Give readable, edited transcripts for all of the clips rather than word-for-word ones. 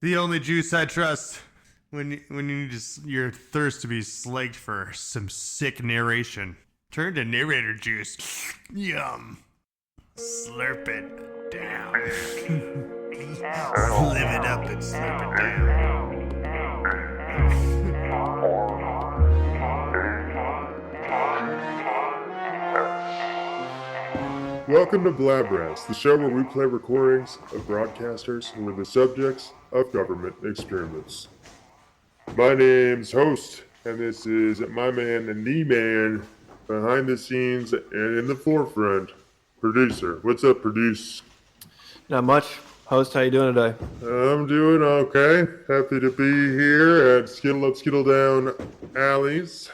The only juice I trust when you need your thirst to be slaked for some sick narration. Turn to narrator juice. Yum. Slurp it down. Live it up and slurp it down. Welcome to Blab Rats, the show where we play recordings of broadcasters who are the subjects of government experiments. My name's Host, and this is my man and the man behind the scenes and in the forefront, Producer. What's up, Produce? Not much. Host, how you doing today? I'm doing okay. Happy to be here at Skittle Up, Skittle Down Alleys.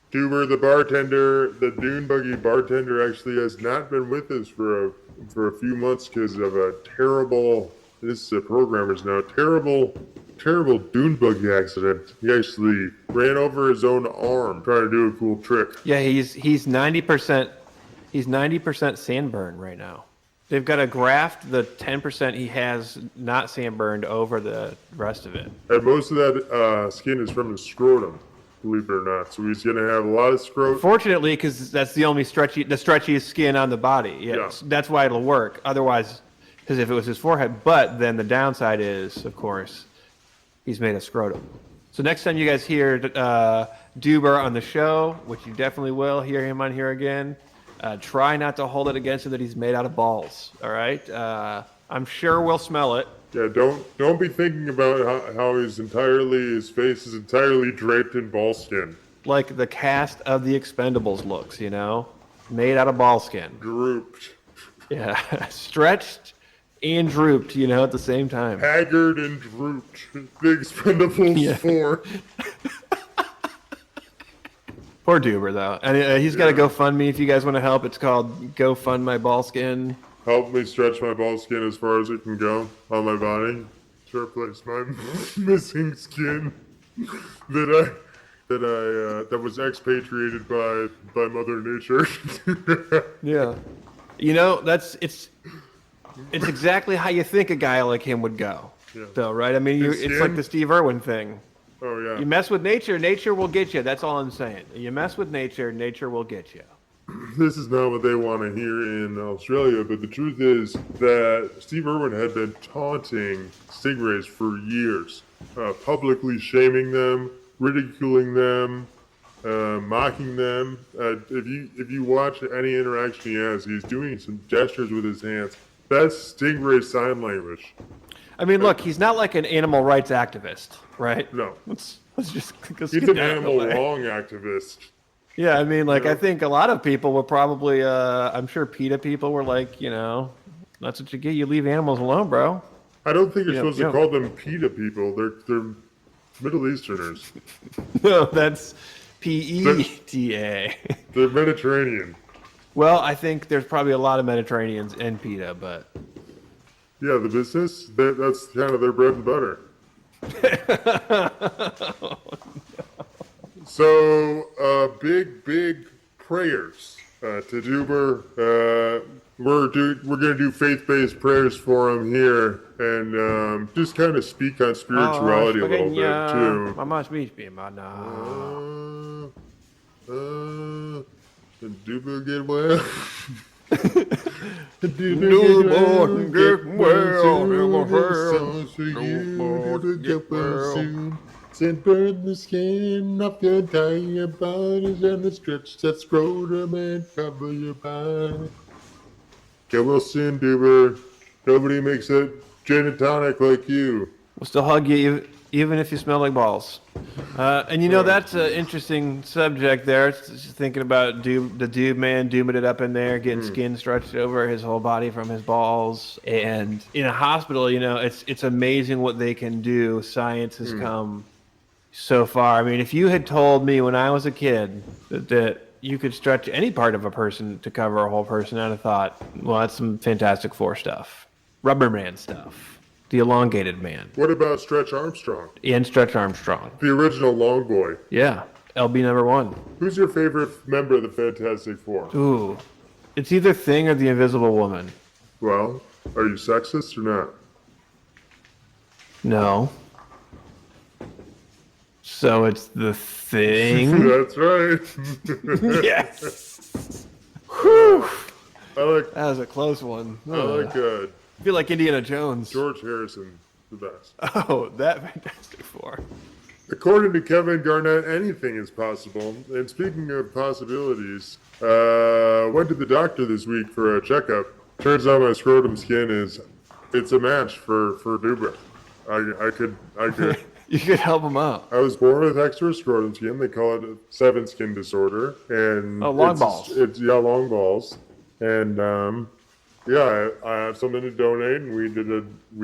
Duber, the bartender, the Dune Buggy bartender, actually has not been with us for a few months because of a terrible, this is a programmer's now, terrible Dune Buggy accident. He actually ran over his own arm trying to do a cool trick. Yeah, he's 90% sandburn right now. They've got to graft the 10% he has not sandburned over the rest of it. And most of that skin is from his scrotum, believe it or not. So he's going to have a lot of scrotum. Fortunately, because that's the only stretchiest skin on the body. Yes, yeah. That's why it'll work. Otherwise, because if it was his forehead, but then the downside is, of course, he's made of scrotum. So next time you guys hear Duber on the show, which you definitely will hear him on here again, try not to hold it against him that he's made out of balls. All right, I'm sure we'll smell it. Yeah, don't be thinking about how his face is entirely draped in ball skin. Like the cast of The Expendables looks, made out of ball skin. Drooped. Yeah, stretched and drooped, at the same time. Haggard and drooped. The Expendables 4. Poor Duber, though. And he's got a GoFundMe if you guys want to help. It's called Go Fund My Ball Skin. Help me stretch my ball skin as far as it can go on my body to replace my missing skin that was expatriated by Mother Nature. Yeah, it's exactly how you think a guy like him would go. Yeah. Though, right? I mean, it's like the Steve Irwin thing. Oh yeah. You mess with nature, nature will get you. That's all I'm saying. You mess with nature, nature will get you. This is not what they want to hear in Australia, but the truth is that Steve Irwin had been taunting stingrays for years, publicly shaming them, ridiculing them, mocking them. If you watch any interaction he has, he's doing some gestures with his hands. That's stingray sign language. I mean, look, he's not like an animal rights activist, right? No. Let's just he's an animal wrong activist. Yeah, I mean, I think a lot of people were probably, I'm sure PETA people were like, that's what you get. You leave animals alone, bro. I don't think you're supposed to call them PETA people. They're Middle Easterners. No, that's PETA. They're Mediterranean. Well, I think there's probably a lot of Mediterraneans in PETA, but... Yeah, the business, that's kind of their bread and butter. Oh, no. So, big prayers to Duber. We're going to do faith-based prayers for him here, and just kind of speak on spirituality a little bit too. Did Duber get well? Newborn get well, get well soon. And burn the skin off your entire bodies and the stretch that scrotum and cover your body. Get well soon, Duber. Nobody makes a gin and tonic like you. We'll still hug you even if you smell like balls. And that's an interesting subject there. Just thinking about the dude man dooming it up in there, getting skin stretched over his whole body from his balls. And in a hospital, it's amazing what they can do. Science has come so far. I mean, if you had told me when I was a kid that you could stretch any part of a person to cover a whole person, I'd have thought, well, that's some Fantastic Four stuff. Rubber Man stuff. The elongated man. What about Stretch Armstrong? And Stretch Armstrong. The original long boy. Yeah. LB number 1. Who's your favorite member of the Fantastic Four? Ooh. It's either Thing or the Invisible Woman. Well, are you sexist or not? No. So it's the thing? That's right. Yes. Whew. I like That was a close one. I like I feel like Indiana Jones. George Harrison the best. Oh, that Fantastic Four. According to Kevin Garnett, anything is possible. And speaking of possibilities, went to the doctor this week for a checkup. Turns out my scrotum skin it's a match for Duber. I could. You could help him out. I was born with extra scrotum skin. They call it a 7 skin disorder, and long balls. It's long balls, and yeah, I have something to donate. And we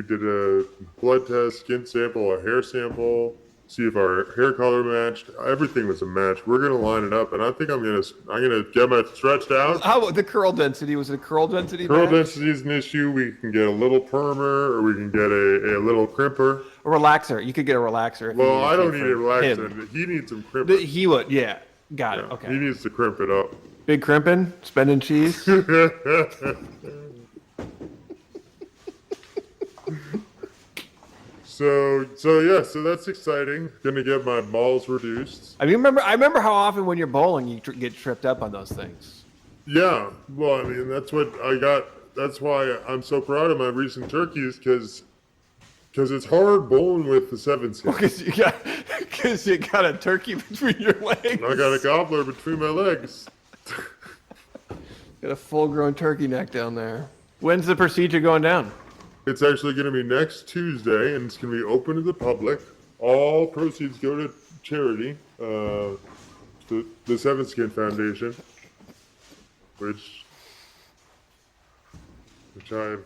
did a blood test, skin sample, a hair sample, see if our hair color matched. Everything was a match. We're gonna line it up, and I think I'm gonna get my stretched out. How the curl density? Was it a curl density? Curl match? density is an issue. We can get a little permer, or we can get a little crimper. A relaxer. You could get a relaxer. If Well, you I don't for need a relaxer. him. He needs some crimper. He would. Yeah. Got it. Okay. He needs to crimp it up. Big crimping, spending cheese. So that's exciting. Gonna get my balls reduced. I remember how often when you're bowling you get tripped up on those things. Yeah, well, I mean that's what I got. That's why I'm so proud of my recent turkeys because it's hard bowling with the 7 skin. Because you got a turkey between your legs. I got a gobbler between my legs. Got a full-grown turkey neck down there. When's the procedure going down? It's actually going to be next Tuesday, and it's going to be open to the public. All proceeds go to charity, the 7 Skin Foundation, which I've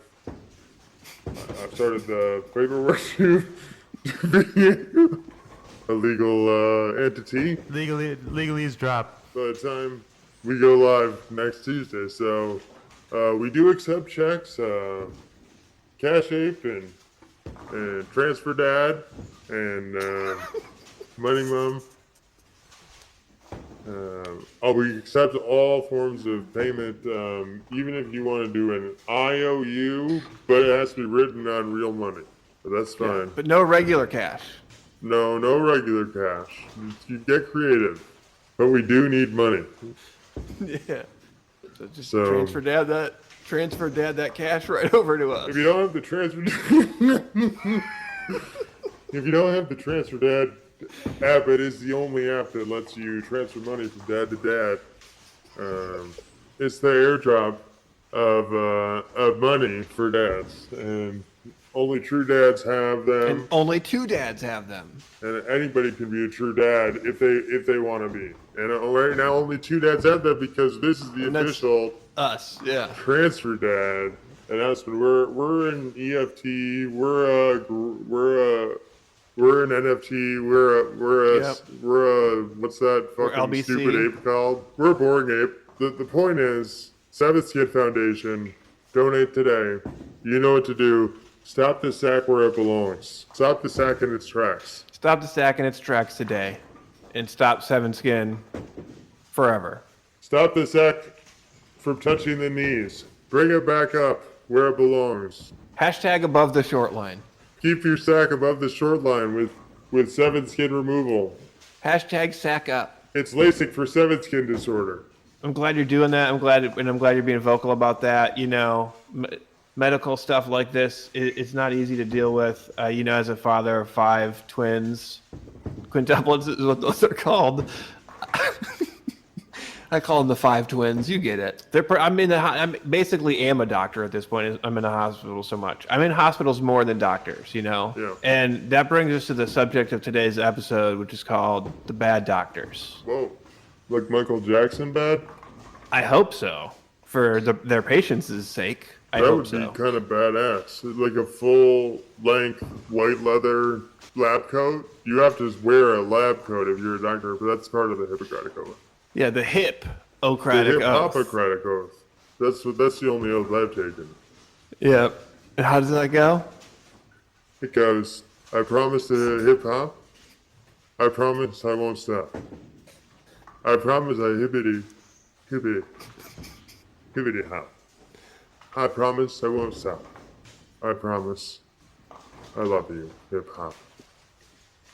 started the paperwork to be a legal entity. Legally is dropped. By the time we go live next Tuesday, so we do accept checks. Cash Ape and Transfer Dad and Money Mom. We accept all forms of payment, even if you want to do an IOU, but it has to be written on real money. But that's fine. Yeah, but no regular cash. No regular cash. You get creative, but we do need money. Yeah. So just transfer dad that cash right over to us. If you don't have the Transfer Dad app, it is the only app that lets you transfer money from dad to dad. It's the airdrop of money for dads, and only true dads have them. And only 2 dads have them. And anybody can be a true dad if they want to be. And right now, only 2 dads have that because this is the official us. Yeah. Transfer Dad announcement. We're an EFT. We're an NFT. We're what's that fucking stupid ape called? We're a boring ape. The point is, 7th Skin Foundation, donate today. You know what to do. Stop the sack where it belongs. Stop the sack in its tracks. Stop the sack in its tracks today, and stop 7 Skin forever. Stop the sack from touching the knees. Bring it back up where it belongs. Hashtag above the short line. Keep your sack above the short line with 7 Skin removal. Hashtag sack up. It's LASIK for 7 Skin disorder. I'm glad you're doing that. I'm glad you're being vocal about that. You know, medical stuff like this, it's not easy to deal with. You know, as a father of 5 twins, quintuplets is what those are called. I call them the 5 twins. You get it. I'm basically am a doctor at this point. I'm in a hospital so much. I'm in hospitals more than doctors, you know? Yeah. And that brings us to the subject of today's episode, which is called The Bad Doctors. Whoa. Like Michael Jackson bad? I hope so. For their patients' sake. I that hope would so. be kind of badass. Like a full-length white leather lab coat. You have to wear a lab coat if you're a doctor, but that's part of the Hippocratic Oath. Yeah, the Hippocratic Oath. Hippocratic Oath. That's the only oath I've taken. Yeah. And how does that go? It goes, I promise to hip hop. I promise I won't stop. I promise I hippity hop. I promise I won't stop. I promise I love you, hip hop.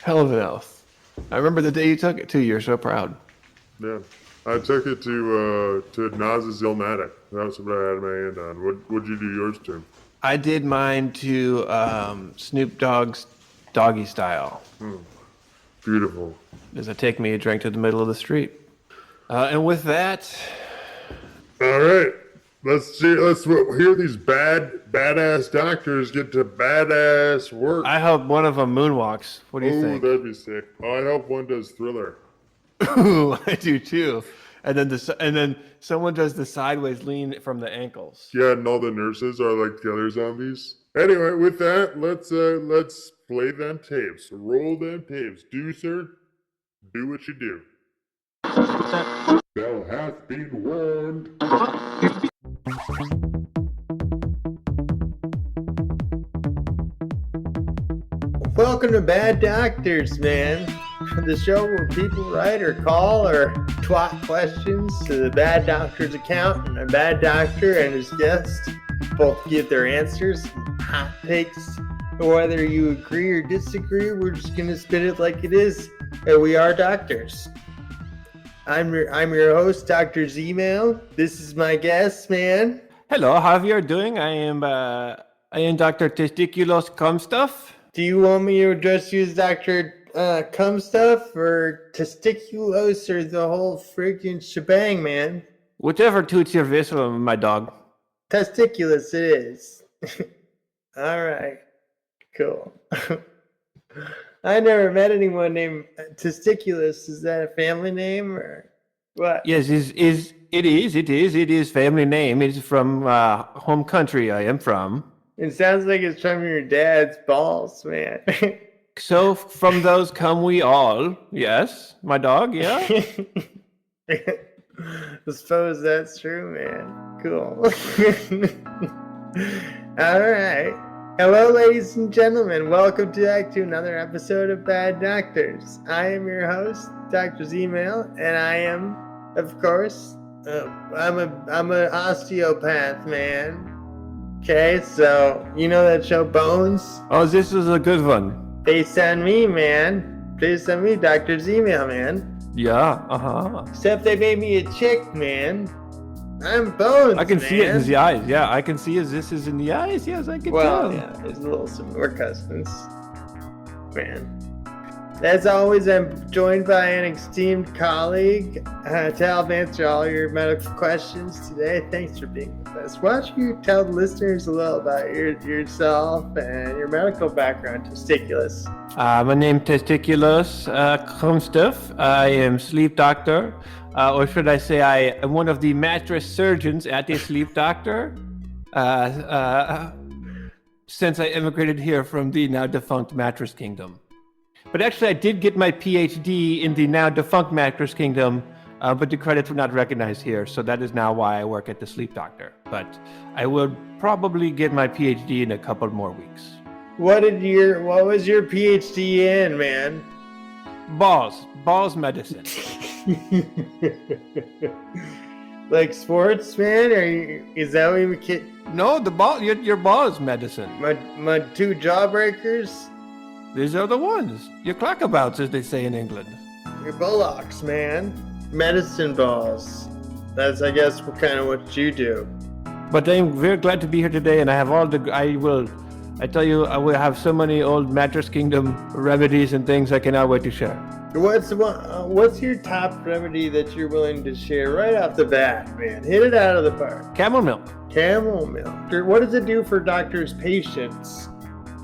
Hell of an oath. I remember the day you took it too. You're so proud. Yeah. I took it to Nas's Illmatic. That's what I had my hand on. What'd you do yours to? I did mine to Snoop Dogg's Doggy Style. Beautiful. Does it take me a drink to the middle of the street? And with that, All right. Let's hear these badass doctors get to badass work. I hope one of them moonwalks. What do you Ooh, think? that'd be sick. Oh, I hope one does Thriller. Ooh, I do too. And then someone does the sideways lean from the ankles. Yeah, and all the nurses are like the other zombies. Anyway, with that, let's play them tapes. Roll them tapes. Do, sir. Do what you do. Thou hast been warned. Welcome to Bad Doctors, man. The show where people write or call or twat questions to the Bad Doctor's account, and a bad doctor and his guest both give their answers, hot takes. Whether you agree or disagree, we're just gonna spit it like it is. And we are doctors. I'm your host, Dr. Z-Mail. This is my guest, man. Hello, how are you doing? I am Dr. Testiculos Cumstuff. Do you want me to address you as Dr. Cum Stuff or Testiculos or the whole freaking shebang, man? Whichever toots your whistle, my dog. Testiculous it is. All right. Cool. I never met anyone named Testiculous. Is that a family name or what? Yes, it is family name. It's from home country I am from. It sounds like it's from your dad's balls, man. So from those come we all. Yes, my dog, yeah. I suppose that's true, man. Cool. All right. Hello, ladies and gentlemen. Welcome back to another episode of Bad Doctors. I am your host, Dr. Z-Mail, and I am, of course, I'm an osteopath, man. Okay, so you know that show Bones? Oh, this is a good one. Based on me, man. Based on me, Dr. Z-Mail, man. Yeah, uh-huh. Except they made me a chick, man. I'm Bones, I can see it in man. the eyes. Yeah, I can see this is in the eyes. Yes, I can Well, tell. yeah, there's some more cousins. Man. As always, I'm joined by an esteemed colleague to help answer all your medical questions today. Thanks for being with us. Why don't you tell the listeners a little about yourself and your medical background, Testiculous? My name Testiculous Cumstuff. I am sleep doctor. Or should I say I am one of the mattress surgeons at the sleep doctor. Since I immigrated here from the now defunct Mattress Kingdom. But actually, I did get my PhD in the now defunct Mattress Kingdom, but the credits were not recognized here, so that is now why I work at the sleep doctor. But I will probably get my PhD in a couple more weeks. What was your PhD in, man? Balls medicine. Like sports, man? Is that what you get? No, your balls medicine. My two jawbreakers? These are the ones. Your clackabouts, as they say in England. Your bullocks, man. Medicine balls. That's, I guess, what you do. But I'm very glad to be here today, and I have I will have so many old Mattress Kingdom remedies and things I cannot wait to share. What's your top remedy that you're willing to share right off the bat, man? Hit it out of the park. Camel milk. Camel milk. What does it do for doctors' patients?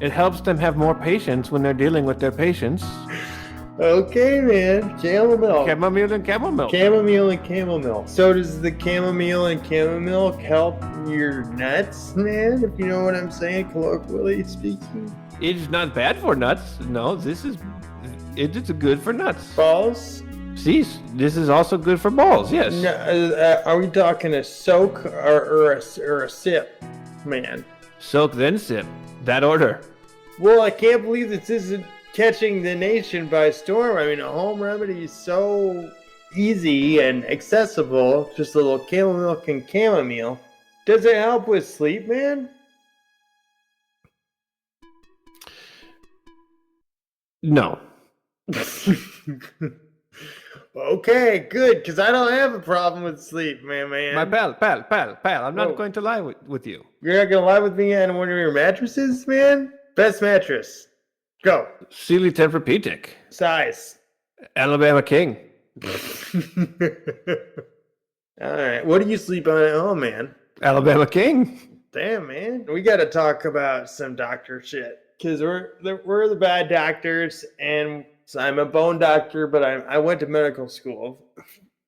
It helps them have more patience when they're dealing with their patients. Okay, man. Camel milk. Chamomile and camel milk. Chamomile and camel milk. So does the chamomile and camel milk help your nuts, man? If you know what I'm saying, colloquially speaking. It's not bad for nuts. No, it's good for nuts. Balls? See, this is also good for balls, yes. No, are we talking a soak or a sip, man? Soak, then sip. That order. Well, I can't believe this isn't catching the nation by storm. I mean, a home remedy is so easy and accessible. Just a little camel milk and chamomile. Does it help with sleep, man? No. Okay, good, because I don't have a problem with sleep, man. My pal. I'm Whoa. not going to lie with you. You're not gonna lie with me on one of your mattresses, man? Best mattress. Go. Sealy Tempur-Pedic. Size. Alabama King. All right. What do you sleep on at home, man? Alabama King. Damn, man. We got to talk about some doctor shit because we're the bad doctors, and so I'm a bone doctor, but I went to medical school,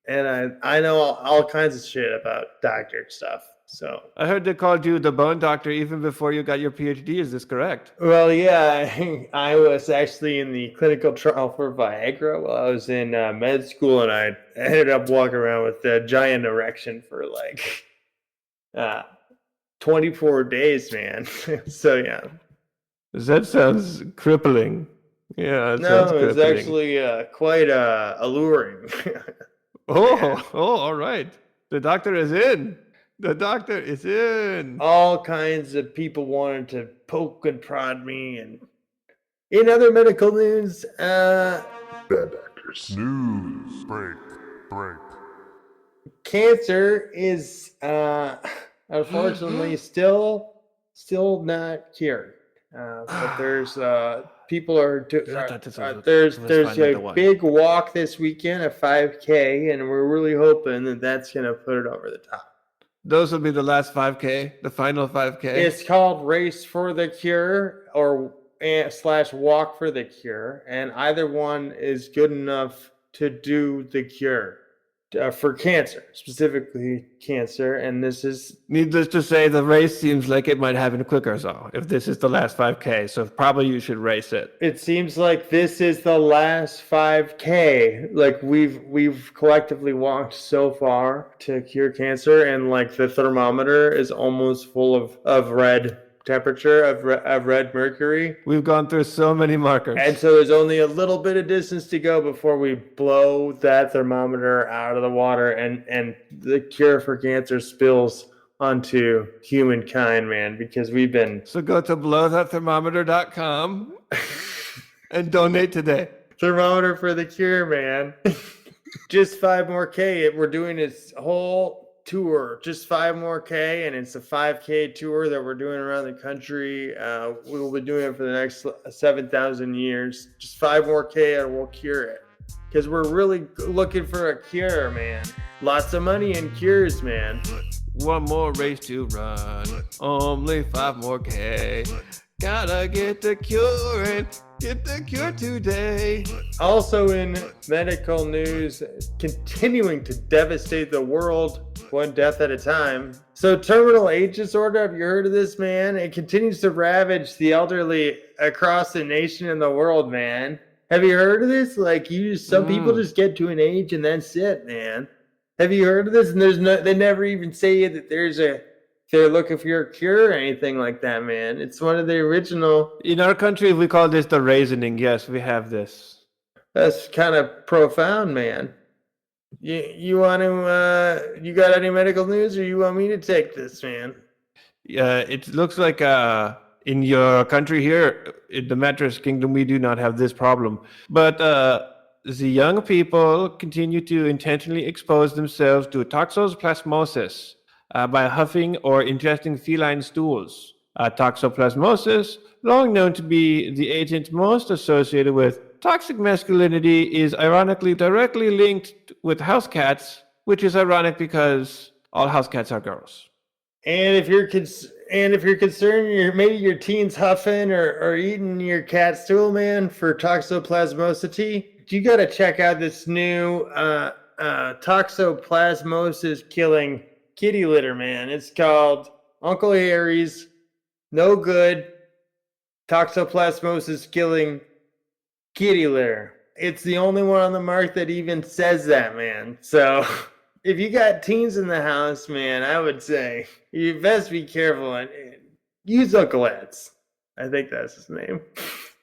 and I know all kinds of shit about doctor stuff. So, I heard they called you the bone doctor even before you got your PhD. Is this correct? well, yeah, I was actually in the clinical trial for Viagra while I was in med school, and I ended up walking around with a giant erection for like 24 days, man. So, yeah. That sounds crippling. Yeah, that No, sounds it's crippling. actually quite alluring. Oh, all right. The doctor is in. The doctor is in. All kinds of people wanted to poke and prod me. And in other medical news, Bad doctors. News. Break. cancer is unfortunately still not cured. But there's people are there's a big walk this weekend, a 5K, and we're really hoping that that's gonna put it over the top. Those will be the last 5K, the final 5K. It's called Race for the Cure or / Walk for the Cure, and either one is good enough to do the cure for cancer, specifically cancer. And this is Needless to say, the race seems like it might happen quicker, so if this is the last 5K, so probably you should race it. It seems like this is the last 5K. Like we've collectively walked so far to cure cancer, and like the thermometer is almost full of red temperature, of red mercury. We've gone through so many markers. And so there's only a little bit of distance to go before we blow that thermometer out of the water, and the cure for cancer spills onto humankind, man, because we've been So go to blowthathermometer.com and donate today. thermometer for the cure, man. Just 5 more K. We're doing this whole tour, just 5 more K, and it's a 5K tour that we're doing around the country. We will be doing it for the next 7,000 years. Just 5 more K and we'll cure it. Because we're really looking for a cure, man. Lots of money in cures, man. One more race to run, only 5 more K. Gotta get the cure and get the cure today. Also in medical news, continuing to devastate the world, one death at a time. So terminal age disorder, have you heard of this, man? It continues to ravage the elderly across the nation and the world, man. Have you heard of this? Like some people just get to an age and that's it, man. Have you heard of this? And they never even say that they're looking for your cure or anything like that, man. It's one of the original. In our country, we call this the raisoning. Yes, we have this. That's kind of profound, man. You want to? You got any medical news, or you want me to take this, man? It looks like in your country here, in the mattress kingdom, we do not have this problem. But the young people continue to intentionally expose themselves to toxoplasmosis by huffing or ingesting feline stools. Toxoplasmosis, long known to be the agent most associated with toxic masculinity, is ironically directly linked with house cats, which is ironic because all house cats are girls. And if you're concerned, maybe your teen's huffing or eating your cat stool, man, for toxoplasmosity, you got to check out this new toxoplasmosis killing kitty litter, man. It's called Uncle Harry's No Good Toxoplasmosis Killing Kitty Litter. It's the only one on the market that even says that, man. So if you got teens in the house, man, I would say you best be careful and use Uncle Ed's. I think that's his name.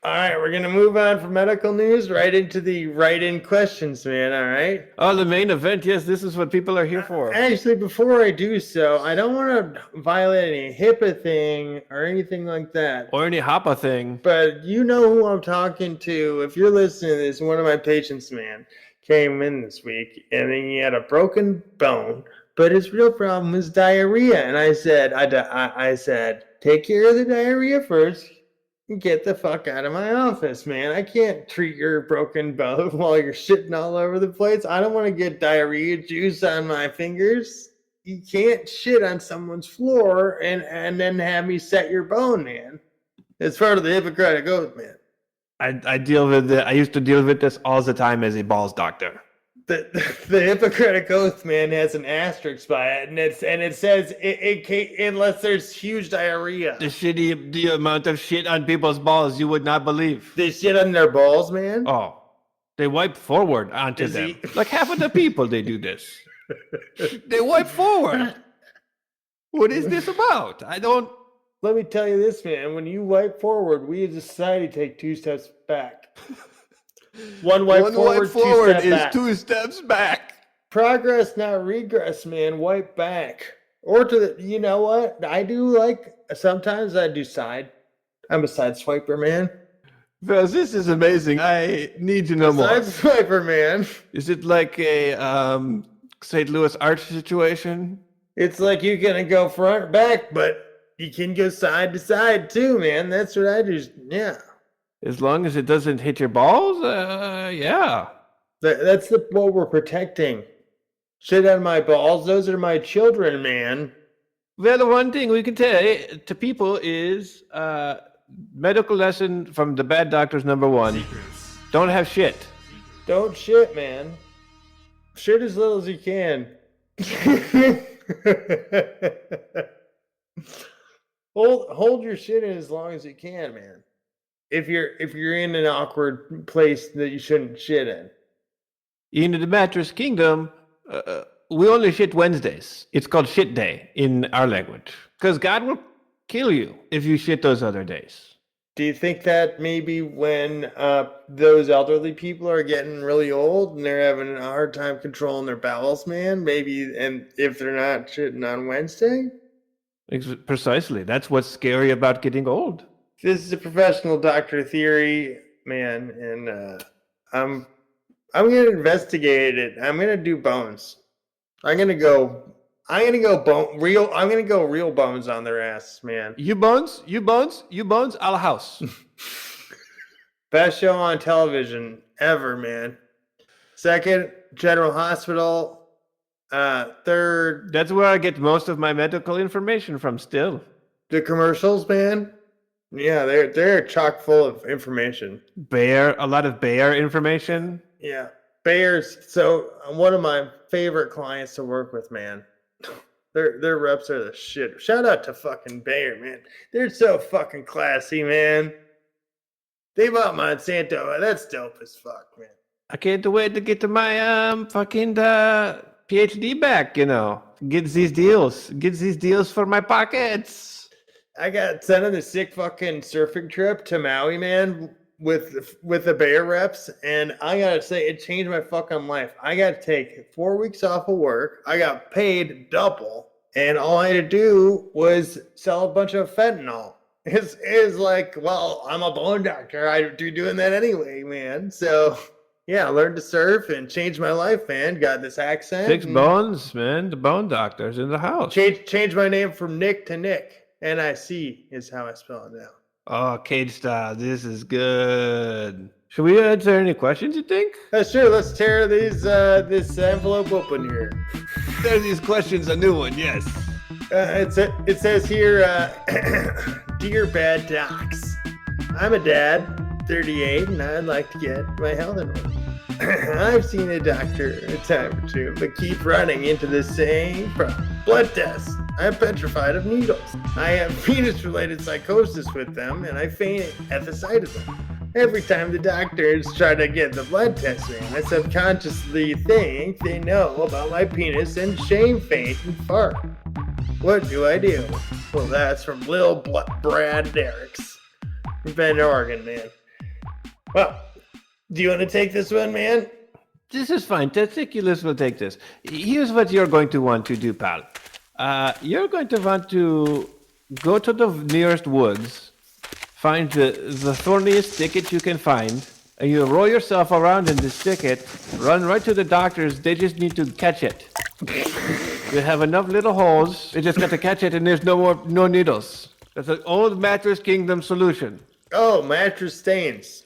All right, we're gonna move on from medical news right into the write-in questions, man. All right. Oh, the main event. Yes, this is what people are here for. Actually, before I do so, I don't want to violate any HIPAA thing or anything like that. Or any Hoppa thing. But you know who I'm talking to. If you're listening to this, one of my patients, man, came in this week and he had a broken bone, but his real problem was diarrhea. And I said, I said, take care of the diarrhea first. Get the fuck out of my office, man. I can't treat your broken bone while you're shitting all over the place. I don't want to get diarrhea juice on my fingers. You can't shit on someone's floor and then have me set your bone, man. It's part of the Hippocratic Oath, man. I used to deal with this all the time as a balls doctor. The Hippocratic Oath, man, has an asterisk by it, and it says it can't, unless there's huge diarrhea. The amount of shit on people's balls you would not believe. They shit on their balls, man. Oh, they wipe forward onto them. Like half of the people, they do this. They wipe forward. What is this about? I don't. Let me tell you this, man. When you wipe forward, we as a society take 2 steps back. One wipe forward, is back. 2 steps back. Progress, not regress, man. Wipe back. Or to the, you know what? I do like, sometimes I do side. I'm a side swiper, man. Fellas, this is amazing. I need to know more. Side swiper, man. Is it like a St. Louis Arch situation? It's like you're going to go front, back, but you can go side to side too, man. That's what I do. Yeah. As long as it doesn't hit your balls, yeah. That's what we're protecting. Shit on my balls. Those are my children, man. Well, the one thing we can tell to people is medical lesson from the bad doctors #1. Secrets. Don't have shit. Don't shit, man. Shit as little as you can. Hold your shit in as long as you can, man. If you're in an awkward place that you shouldn't shit in. In the mattress kingdom, we only shit Wednesdays. It's called shit day in our language. Because God will kill you if you shit those other days. Do you think that maybe when those elderly people are getting really old and they're having a hard time controlling their bowels, man, maybe, and if they're not shitting on Wednesday? Precisely. That's what's scary about getting old. This is a professional doctor theory, man, and I'm gonna investigate it. I'm gonna do bones. I'm gonna go real bones on their ass, man. You bones, I'll house. Best show on television ever, man. Second, General Hospital. Third, that's where I get most of my medical information from still. The commercials, man. Yeah, they're chock full of information. A lot of Bayer information. Yeah. Bayer's so one of my favorite clients to work with, man. Their reps are the shit. Shout out to fucking Bayer, man. They're so fucking classy, man. They bought Monsanto. That's dope as fuck, man. I can't wait to get to my fucking PhD back, Gets these deals for my pockets. I got sent on a sick fucking surfing trip to Maui, man, with the Bayer reps, and I gotta say, it changed my fucking life. I got to take 4 weeks off of work. I got paid double, and all I had to do was sell a bunch of fentanyl. It's like, well, I'm a bone doctor. I do doing that anyway, man. So yeah, I learned to surf and changed my life, man. Got this accent. 6 bones, man. The bone doctor's in the house. Change my name from Nick to Nick. NIC is how I spell it now. Oh, Cage style. This is good. Should we answer any questions, you think? Sure. Let's tear this envelope open here. There's these questions, a new one, yes. It says here, Dear Bad Docs, I'm a dad, 38, and I'd like to get my health in order. I've seen a doctor a time or two, but keep running into the same problem. Blood tests. I'm petrified of needles. I have penis-related psychosis with them, and I faint at the sight of them. Every time the doctors try to get the blood test in, I subconsciously think they know about my penis and shame faint and fart. What do I do? Well, that's from Lil Brad Derricks from Bend, Oregon, man. Well, do you want to take this one, man? This is fine. Testiculus will take this. Here's what you're going to want to do, pal. You're going to want to go to the nearest woods, find the thorniest thicket you can find, and you roll yourself around in this thicket, run right to the doctors. They just need to catch it. You have enough little holes. They just got to catch it, and there's no needles. That's an old Mattress Kingdom solution. Oh, mattress stains.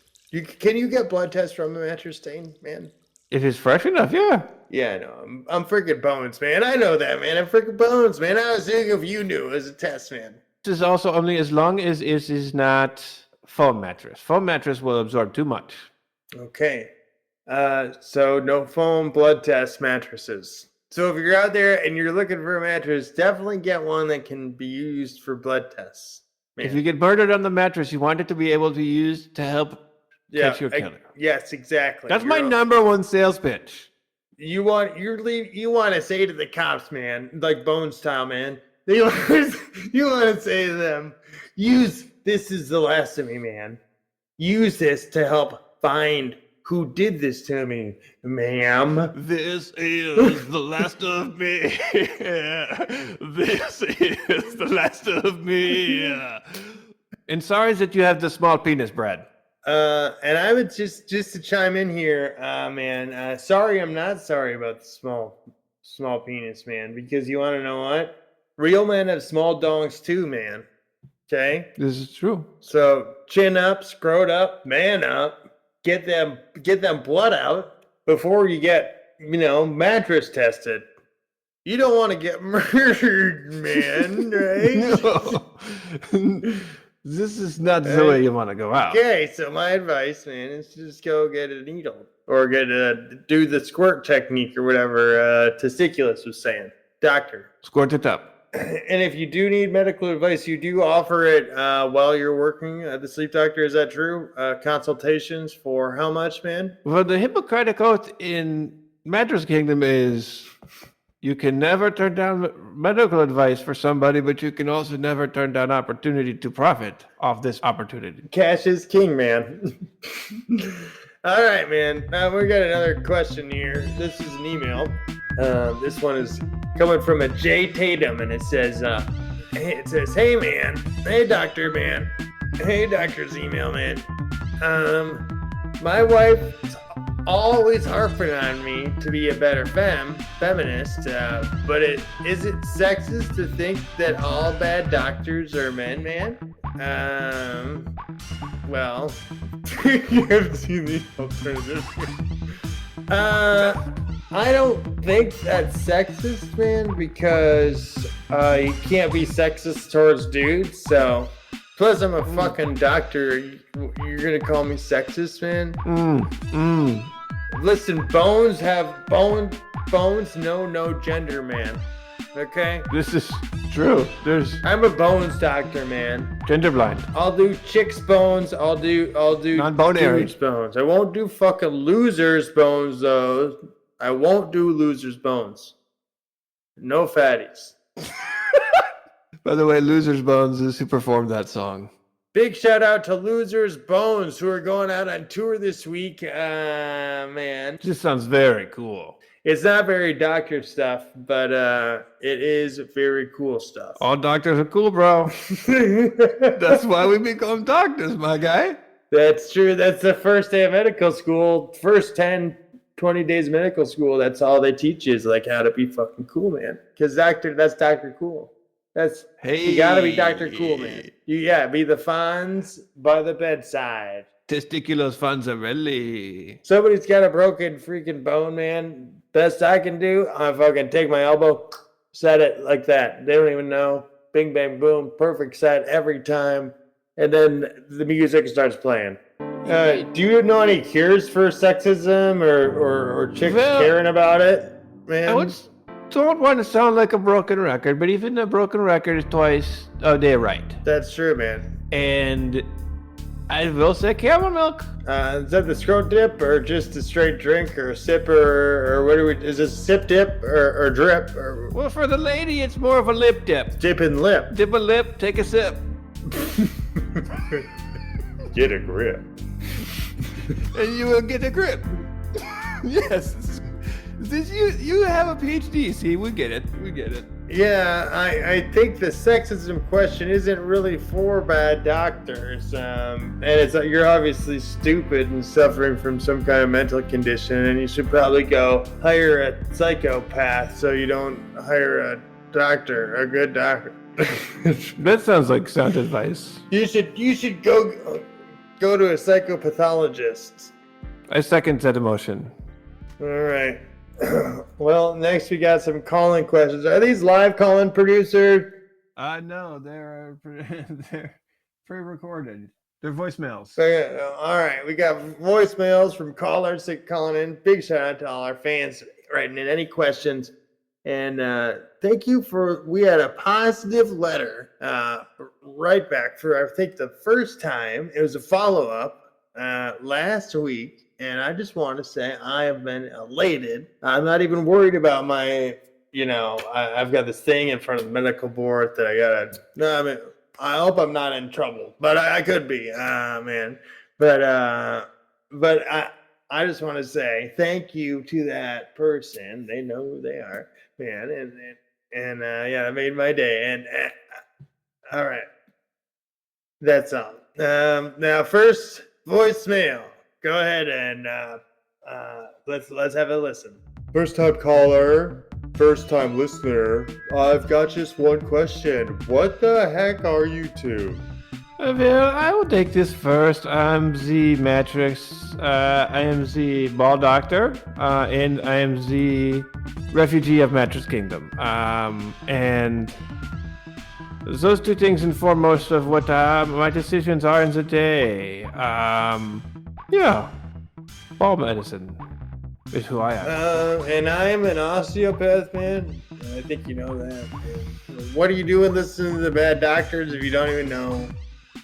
Can you get blood tests from a mattress stain, man? If it's fresh enough, yeah. Yeah, I know. I'm freaking Bones, man. I know that, man. I'm freaking Bones, man. I was thinking if you knew as a test, man. This is also only as long as it is not foam mattress. Foam mattress will absorb too much. Okay. So no foam blood test mattresses. So if you're out there and you're looking for a mattress, definitely get one that can be used for blood tests. Man. If you get murdered on the mattress, you want it to be able to use to help catch your killer. Yes, exactly. That's my number one sales pitch. You want to say to the cops, man, like Bone style, man. You want to say to them, use this is the last of me, man. Use this to help find who did this to me, ma'am. This is the last of me. This is the last of me. And sorry that you have the small penis, Brad. And I would just to chime in here, man. Sorry, I'm not sorry about the small penis, man. Because you want to know what? Real men have small dongs too, man. Okay. This is true. So chin up, scrot up, man up. Get them blood out before you get mattress tested. You don't want to get murdered, man. Right? No. This is not the way you want to go out. Okay, so my advice, man, is to just go get a needle or do the squirt technique or whatever Testiculus was saying. Doctor. Squirt it up. And if you do need medical advice, you do offer it while you're working at the sleep doctor. Is that true? Consultations for how much, man? Well, the Hippocratic Oath in Mattress Kingdom is you can never turn down medical advice for somebody, but you can also never turn down opportunity to profit off this opportunity. Cash is king, man. All right, man. We got another question here. This is an email. This one is coming from a J Tatum, and it says, "Hey man, hey doctor man, hey doctor's email man. My wife's always harping on me to be a better feminist, but is it sexist to think that all bad doctors are men, man? Well, you haven't seen the alternative. I don't think that's sexist, man, because you can't be sexist towards dudes, so plus I'm a fucking doctor. You're gonna call me sexist, man? Listen, bones know no gender, man. Okay? This is true. I'm a bones doctor, man. Gender blind. I'll do chicks' bones. I'll do Non-binary. dudes' bones. I won't do fucking losers' bones, though. I won't do losers' bones. No fatties. By the way, Losers Bones is who performed that song. Big shout out to Losers Bones, who are going out on tour this week. Man. This sounds very cool. It's not very doctor stuff, but it is very cool stuff. All doctors are cool, bro. That's why we become doctors, my guy. That's true. That's the first day of medical school. First 10, 20 days of medical school, that's all they teach you is like how to be fucking cool, man. Because that's Dr. Cool. You gotta be Dr. Cool, man. Be the Fonz by the bedside. Testiculos Fonzarelli. Somebody's got a broken freaking bone, man. Best I can do, I fucking take my elbow, set it like that. They don't even know. Bing, bang, boom. Perfect set every time. And then the music starts playing. Do you know any cures for sexism or chicks caring about it, man? Don't want to sound like a broken record, but even a broken record is twice a day right. That's true, man. And I will say camel milk. Is that the scrote dip or just a straight drink or a sip or what is this sip dip or drip? Or... Well, for the lady, it's more of a lip dip. Dip and lip. Dip a lip, take a sip. Get a grip. and you will get a grip. Yes. You have a PhD. See, we get it. Yeah, I think the sexism question isn't really for bad doctors. And it's you're obviously stupid and suffering from some kind of mental condition, and you should probably go hire a psychopath so you don't hire a doctor, a good doctor. That sounds like sound advice. You should go to a psychopathologist. I second that emotion. All right. Well, next we got some call-in questions. Are these live call-in, producer? No, they're pre-recorded. They're voicemails. Okay, all right, we got voicemails from callers that calling in. Big shout out to all our fans writing in any questions. And thank you we had a positive letter right back for, I think, the first time. It was a follow-up last week. And I just want to say I have been elated. I'm not even worried about my, I've got this thing in front of the medical board that I gotta. No, I mean, I hope I'm not in trouble, but I could be, man. But I just want to say thank you to that person. They know who they are, man, and yeah, it made my day. And all right, that's all. Now first voicemail. Go ahead and let's have a listen. First time caller, first time listener. I've got just one question. What the heck are you two? Well, I will take this first. I'm the Matrix. I am the ball doctor, and I am the refugee of Matrix Kingdom. And those two things inform most of what my decisions are in the day. Yeah, ball medicine is who I am. And I'm an osteopath, man. I think you know that. Man. What are you doing listening to the bad doctors if you don't even know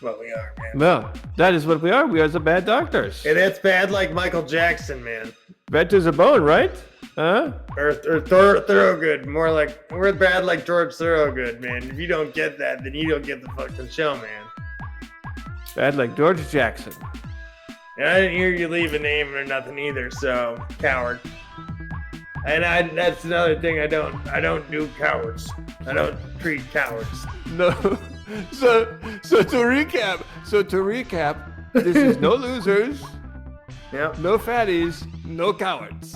what we are, man? Well, that is what we are. We are the bad doctors. And that's bad like Michael Jackson, man. Bad to the bone, right? Huh? Or Thorogood. More like, we're bad like George Thorogood, man. If you don't get that, then you don't get the fucking show, man. Bad like George Jackson. And I didn't hear you leave a name or nothing either, so coward. And that's another thing I don't do cowards. I don't treat cowards. No. So to recap, this is no losers, Yep. no fatties, no cowards.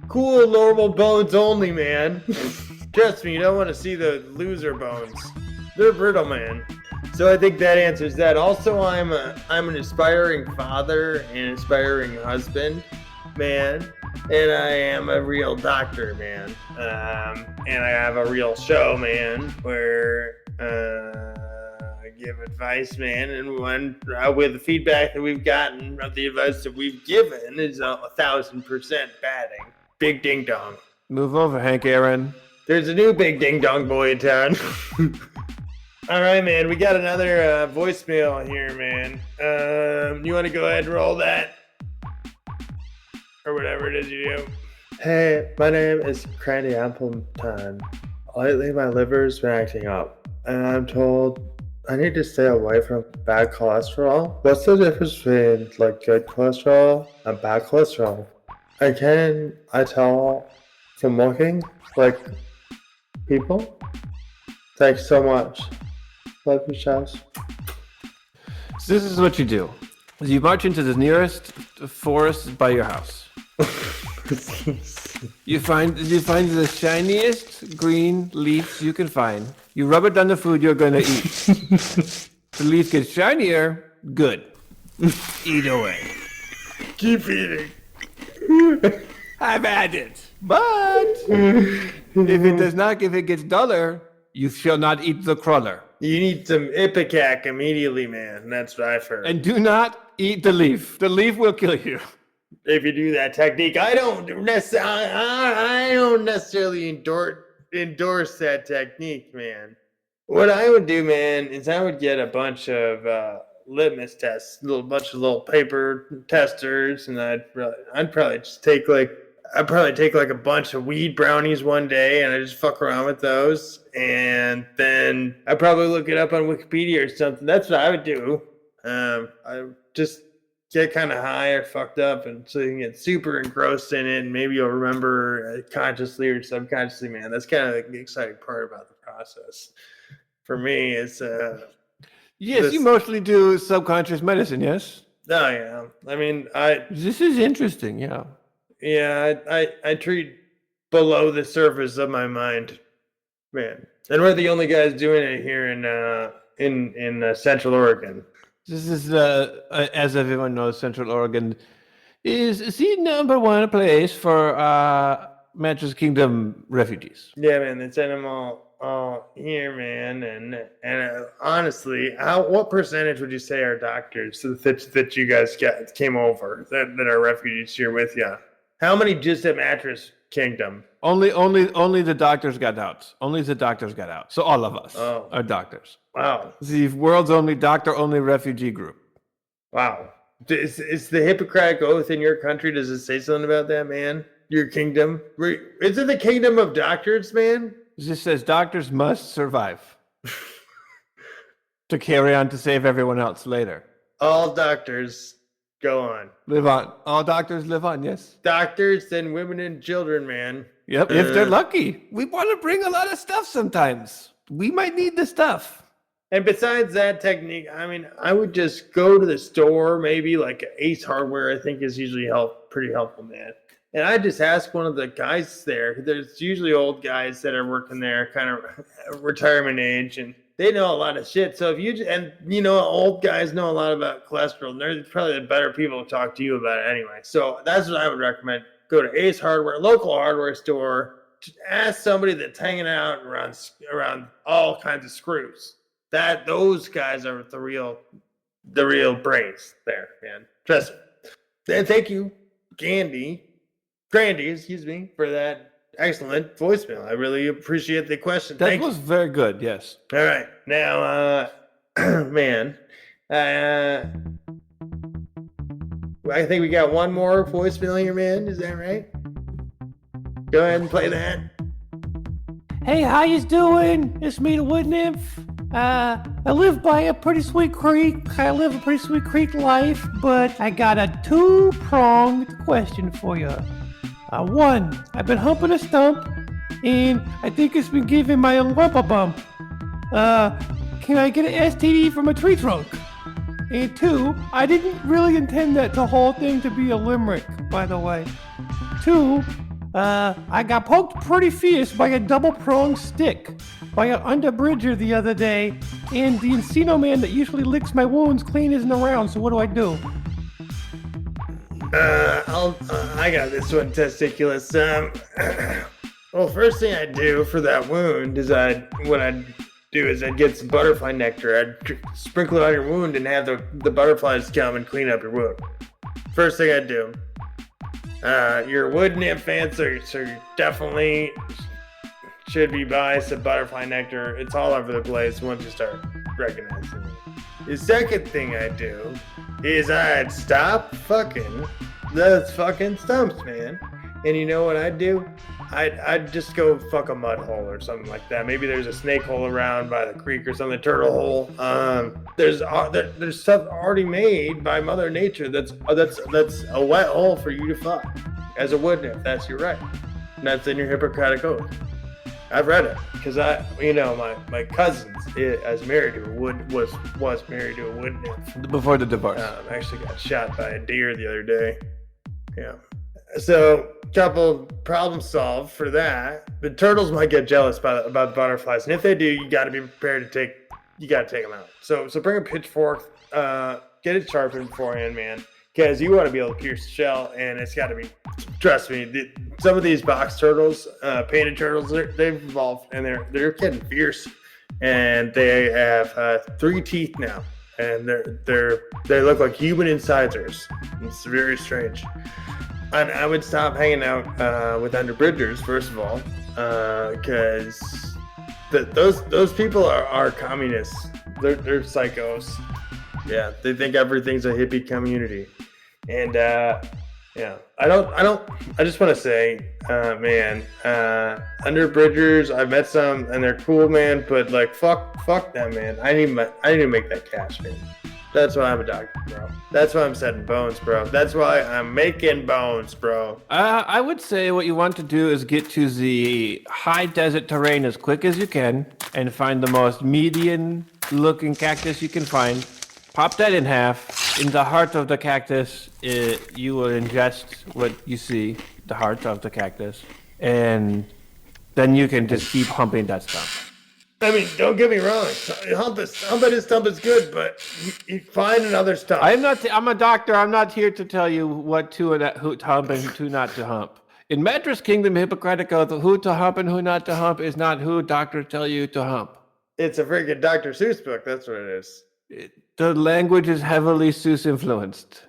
Cool, normal bones only, man. Trust me, you don't want to see the loser bones. They're brittle, man. So I think that answers that. Also, I'm an aspiring father and aspiring husband, man, and I am a real doctor, man. And I have a real show, man, where I give advice, man, and with the feedback that we've gotten of the advice that we've given is 1,000% batting. Big ding dong. Move over, Hank Aaron. There's a new big ding dong boy in town. All right, man. We got another voicemail here, man. You want to go ahead and roll that? Or whatever it is you do. Hey, my name is Crandy Appleton. Lately, my liver's been acting up, and I'm told I need to stay away from bad cholesterol. What's the difference between, good cholesterol and bad cholesterol? And can I tell from looking like people? Thanks so much. Love you, Chaz. So this is what you do. You march into the nearest forest by your house. You find the shiniest green leaves you can find. You rub it on the food you're going to eat. The leaf gets shinier, good. Eat away. Keep eating. I've had it. But if it gets duller, you shall not eat the cruller. You need some Ipecac immediately, man. That's what I've heard. And do not eat the leaf. The leaf will kill you. If you do that technique, I don't necessarily endorse that technique, man. What I would do, man, is I would get a bunch of litmus tests, a bunch of little paper testers, and I'd probably take a bunch of weed brownies one day, and I just fuck around with those, and then I'd probably look it up on Wikipedia or something. That's what I would do. I just get kind of high or fucked up, and so you can get super engrossed in it, and maybe you'll remember consciously or subconsciously. Man, that's kind of the exciting part about the process. For me, it's Yes, you mostly do subconscious medicine, yes? oh yeah. I mean, This is interesting, yeah. I treat below the surface of my mind, man. And we're the only guys doing it here in Central Oregon. This is, as everyone knows, Central Oregon is the number one place for Mattress Kingdom refugees. Yeah, man, they send them all here, man. And honestly, what percentage would you say are doctors that you guys came over that are refugees here with you? How many just at Mattress Kingdom? Only the doctors got out. Only the doctors got out. So all of us are doctors. Wow. The world's only doctor-only refugee group. Wow. Is the Hippocratic Oath in your country? Does it say something about that, man? Your kingdom? Is it the kingdom of doctors, man? This says doctors must survive to carry on to save everyone else later. All doctors go on. Live on. All doctors live on, yes. Doctors and women and children, man. Yep, if they're lucky. We want to bring a lot of stuff sometimes. We might need the stuff. And besides that technique, I mean, I would just go to the store, maybe like Ace Hardware, I think is usually pretty helpful, man. And I just ask one of the guys there. There's usually old guys that are working there, kind of retirement age, and they know a lot of shit. So old guys know a lot about cholesterol, and they're probably the better people to talk to you about it anyway. So that's what I would recommend. Go to Ace Hardware, local hardware store. Ask somebody that's hanging out around all kinds of screws. Those guys are the real brains there, man. Trust me. And thank you, Grandy, excuse me, for that excellent voicemail. I really appreciate the question. That was very good, yes. All right. Now, man, I think we got one more voicemail here, man. Is that right? Go ahead and play that. Hey, how you doing? It's me, the Wood Nymph. I live by a pretty sweet creek. I live a pretty sweet creek life, but I got a two-pronged question for you. One, I've been humping a stump, and I think it's been giving my lump a bump. Can I get an STD from a tree trunk? And two, I didn't really intend the whole thing to be a limerick, by the way. Two, I got poked pretty fierce by a double-pronged stick by an underbridger the other day, and the Encino man that usually licks my wounds clean isn't around, so what do I do? I got this one, testiculous. Well, first thing I do for that wound is I'd get some butterfly nectar. I'd sprinkle it on your wound and have the butterflies come and clean up your wound. First thing I'd do. Your wood nymph fans are definitely should be buy some butterfly nectar. It's all over the place once you start recognizing it. The second thing I'd do is I'd stop fucking those fucking stumps, man. And you know what I'd do? I'd just go fuck a mud hole or something like that. Maybe there's a snake hole around by the creek or something, turtle hole. There's stuff already made by Mother Nature that's a wet hole for you to fuck. As a wood nymph, that's your right. And that's in your Hippocratic Oath. I've read it because my cousin was married to a wood nymph Before the divorce. Actually got shot by a deer the other day. Yeah. So, couple problems solved for that. The turtles might get jealous about the butterflies, and if they do, you got to be prepared to take them out. So bring a pitchfork, get it sharpened beforehand, man, because you want to be able to pierce the shell, and it's got to be. Trust me, some of these box turtles, painted turtles, they've evolved, and they're getting fierce, and they have 3 teeth now, and they look like human incisors. It's very strange. And I would stop hanging out with underbridgers, first of all, because those people are communists. They're psychos. Yeah, they think everything's a hippie community, and yeah, I just want to say, man, underbridgers. I've met some, and they're cool, man. But like, fuck them, man. I need to make that cash, man. That's why I'm a doctor, bro. That's why I'm setting bones, bro. That's why I'm making bones, bro. I would say what you want to do is get to the high desert terrain as quick as you can and find the most median looking cactus you can find. Pop that in half. In the heart of the cactus, you will ingest what you see, the heart of the cactus. And then you can just keep humping that stuff. I mean, don't get me wrong. Humping his stump is good, but you find another stump. I'm a doctor. I'm not here to tell you what to and who to hump and who not to hump. In Mattress Kingdom, Hippocratic Oath, who to hump and who not to hump is not who doctors tell you to hump. It's a freaking Dr. Seuss book. That's what it is. The language is heavily Seuss influenced.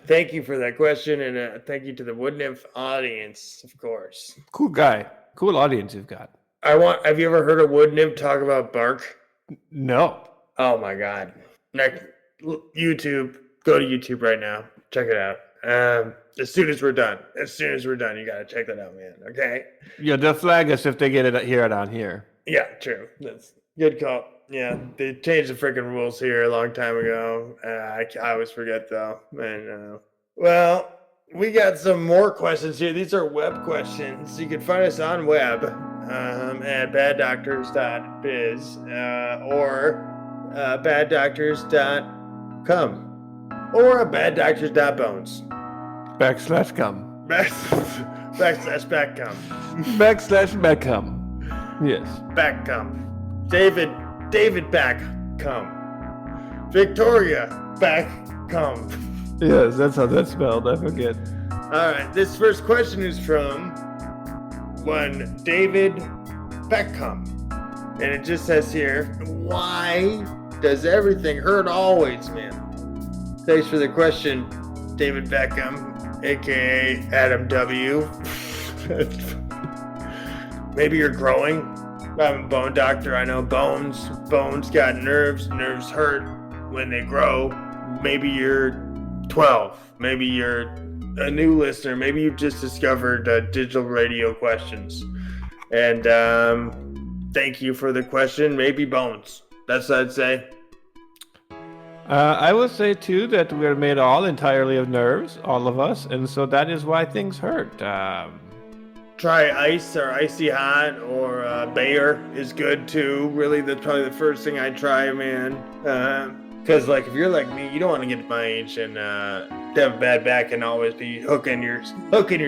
Thank you for that question, and thank you to the Wood Nymph audience, of course. Cool guy. Cool audience you've got. Have you ever heard a wood nymph talk about bark? No. Oh my god. Next, YouTube. Go to YouTube right now. Check it out. As soon as we're done, you gotta check that out, man. Okay? Yeah, they'll flag us if they get it here down here. Yeah, true. That's good call. Yeah, they changed the freaking rules here a long time ago. I always forget though. And well, we got some more questions here. These are web questions. You can find us on web at baddoctors.biz or baddoctors.com or baddoctors.bones. /com. /backcom. /backcom. Yes. Backcom. David Backcom. Victoria Backcom. Yes, that's how that's spelled. I forget. All right, this first question is from one David Beckham, and it just says here, "Why does everything hurt always, man?" Thanks for the question, David Beckham, aka Adam W. Maybe you're growing. I'm a bone doctor. I know bones got nerves. Nerves hurt when they grow. Maybe you're 12. Maybe you're a new listener. Maybe you've just discovered digital radio questions. And thank you for the question. Maybe bones. That's what I'd say. I would say too that we're made all entirely of nerves, all of us, and so that is why things hurt. Try ice or icy hot or Bayer is good too. Really, that's probably the first thing I'd try, man. Because like if you're like me, you don't want to get to my age and have a bad back and always be hooking your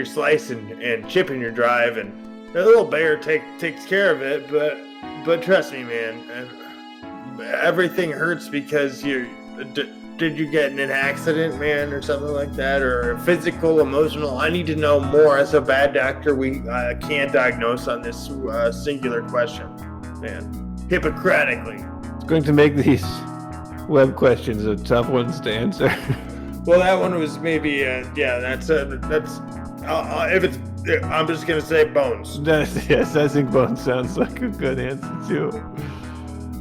slice and chipping your drive. And a little Bayer takes care of it. But trust me, man, everything hurts because did you get in an accident, man, or something like that, or physical, emotional? I need to know more. As a bad doctor, we can't diagnose on this singular question, man. Hippocratically. It's going to make these web questions are tough ones to answer. Well, that one was maybe, that's if it's, I'm just going to say bones. Yes, I think bones sounds like a good answer too.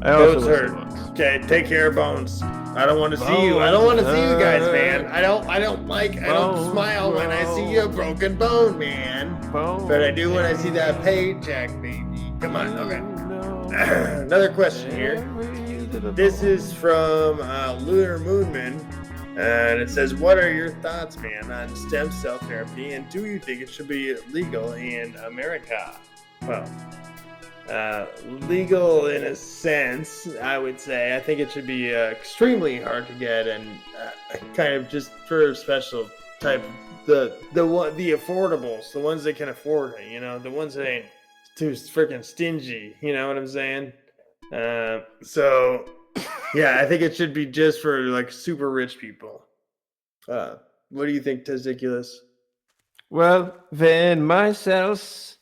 Bones hurt. Okay, take care of bones. I don't want to see you. I don't want to see you guys, man. I don't smile when I see a broken bone, man. But I do when I see that paycheck, baby. Come on, okay. Another question here. This is from Lunar Moonman, and it says, "What are your thoughts, man, on stem cell therapy, and do you think it should be legal in America?" Well, legal in a sense, I would say. I think it should be extremely hard to get, and kind of just for special type, the affordables, the ones that can afford it, the ones that ain't too freaking stingy, you know what I'm saying? So, yeah, I think it should be just for, like, super rich people. What do you think, Testiculus? Well, when my cells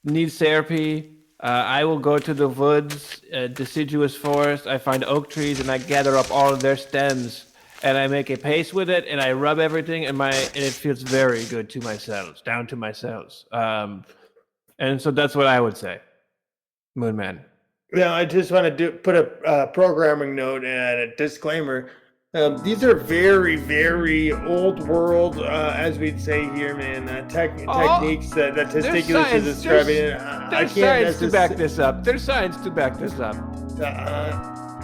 need therapy, I will go to the woods, deciduous forest. I find oak trees, and I gather up all of their stems, and I make a paste with it, and I rub everything, and it feels very good to my cells, down to my cells. And so that's what I would say, Moonman. Now, I just want to put a programming note and a disclaimer. These are very, very old world, as we'd say here, man, techniques that Testiculus is describing. There's science to back this up. There's science to back this up.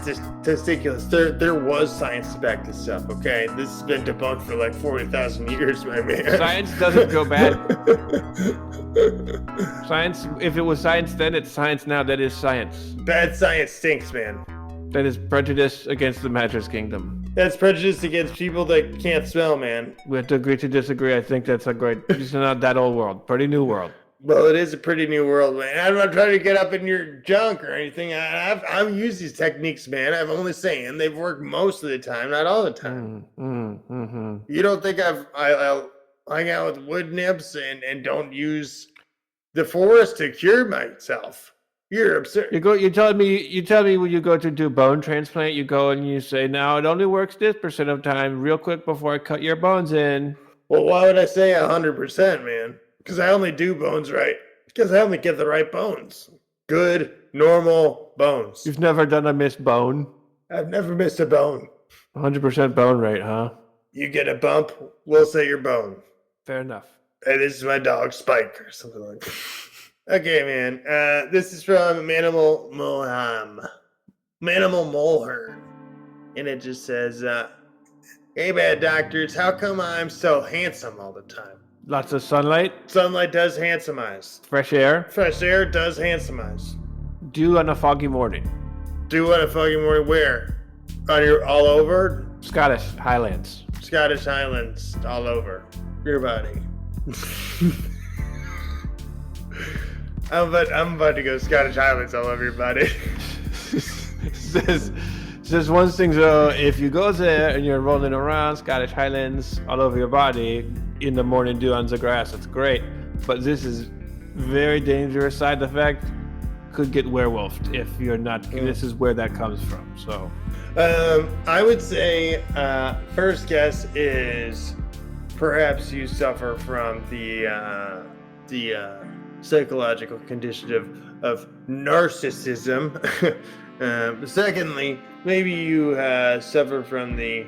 testiculus. There was science to back this up. Okay, this has been debunked for like 40,000 years, my man. Science doesn't go bad. Science, if it was science then, it's science now. That is science. Bad science stinks, man. That is prejudice against the mattress kingdom. That's prejudice against people that can't smell, man. We have to agree to disagree. I think that's a great, it's not that old world. Pretty new world. Well, it is a pretty new world, man. I'm not trying to get up in your junk or anything. I've used these techniques, man. I'm only saying they've worked most of the time, not all the time. You don't think I'll hang out with wood nymphs and don't use the forest to cure myself? You're absurd. You tell me when you go to do bone transplant, you go and you say, now it only works this % of time, real quick before I cut your bones in. Well, why would I say 100%, man? Because I only do bones right. Because I only get the right bones. Good, normal bones. You've never done a missed bone? I've never missed a bone. 100% bone rate, huh? You get a bump, we'll say your bone. Fair enough. Hey, this is my dog Spike or something like that. Okay, man. This is from Manimal Mulhern. And it just says, hey, bad doctors, how come I'm so handsome all the time? Lots of sunlight. Sunlight does handsomeize. Fresh air. Fresh air does handsomeize. Dew on a foggy morning. Dew on a foggy morning where? On your all over? Scottish Highlands. Scottish Highlands all over your body. I'm about to go Scottish Highlands all over your body. says one thing though, if you go there and you're rolling around Scottish Highlands all over your body in the morning dew on the grass, that's great. But this is very dangerous side effect. Could get werewolfed if you're not. This is where that comes from. So, I would say first guess is perhaps you suffer from the psychological condition of narcissism. Secondly, maybe you suffer from the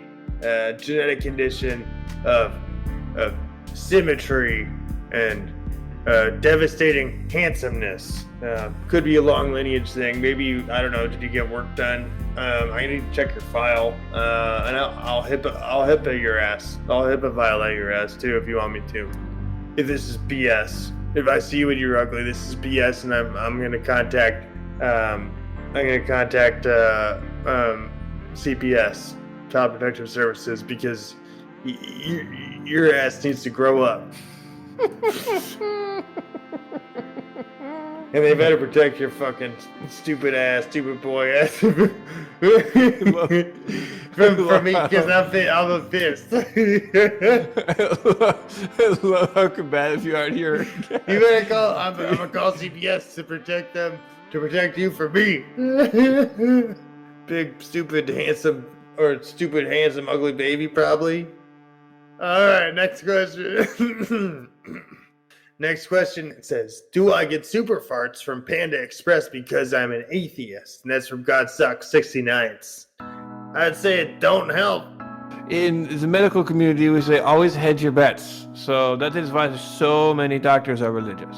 genetic condition of symmetry and devastating handsomeness. Could be a long lineage thing. Maybe I don't know. Did you get work done? I need to check your file, and I'll HIPAA your ass. I'll HIPAA violate your ass too if you want me to. If this is BS, if I see you and you're ugly, this is BS, and I'm gonna contact CPS, Child Protective Services, because your ass needs to grow up. And they better protect your fucking stupid boy ass from me, because I'm a fist. I love how combative you are here. You better call. I'm gonna call CPS to protect them, to protect you from me. Big stupid handsome ugly baby probably. All right, next question. Next question, it says, do I get super farts from Panda Express because I'm an atheist? And that's from Godsuck69. I'd say it don't help. In the medical community, we say always hedge your bets. So that is why so many doctors are religious.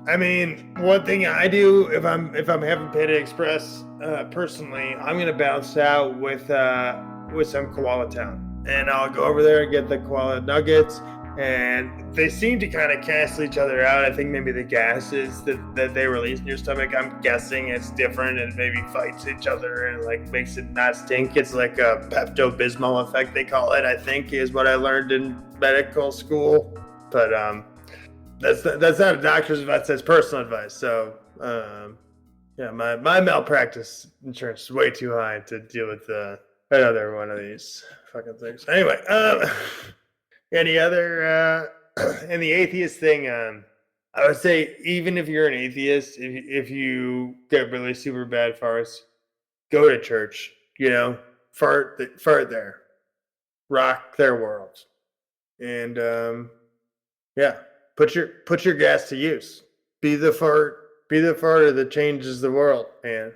I mean, one thing I do if I'm having Panda Express, personally, I'm gonna bounce out with some Koala Town, and I'll go over there and get the koala nuggets. And they seem to kind of cancel each other out. I think maybe the gases that they release in your stomach, I'm guessing it's different and maybe fights each other and like makes it not stink. It's like a Pepto-Bismol effect, they call it, I think, is what I learned in medical school. But that's not a doctor's advice, that's personal advice. So yeah, my malpractice insurance is way too high to deal with another one of these fucking things. Anyway, any other, and the atheist thing, I would say even if you're an atheist, if you get really super bad farts, go to church, fart there, rock their world. And, yeah, put your gas to use. Be the farter that changes the world, man.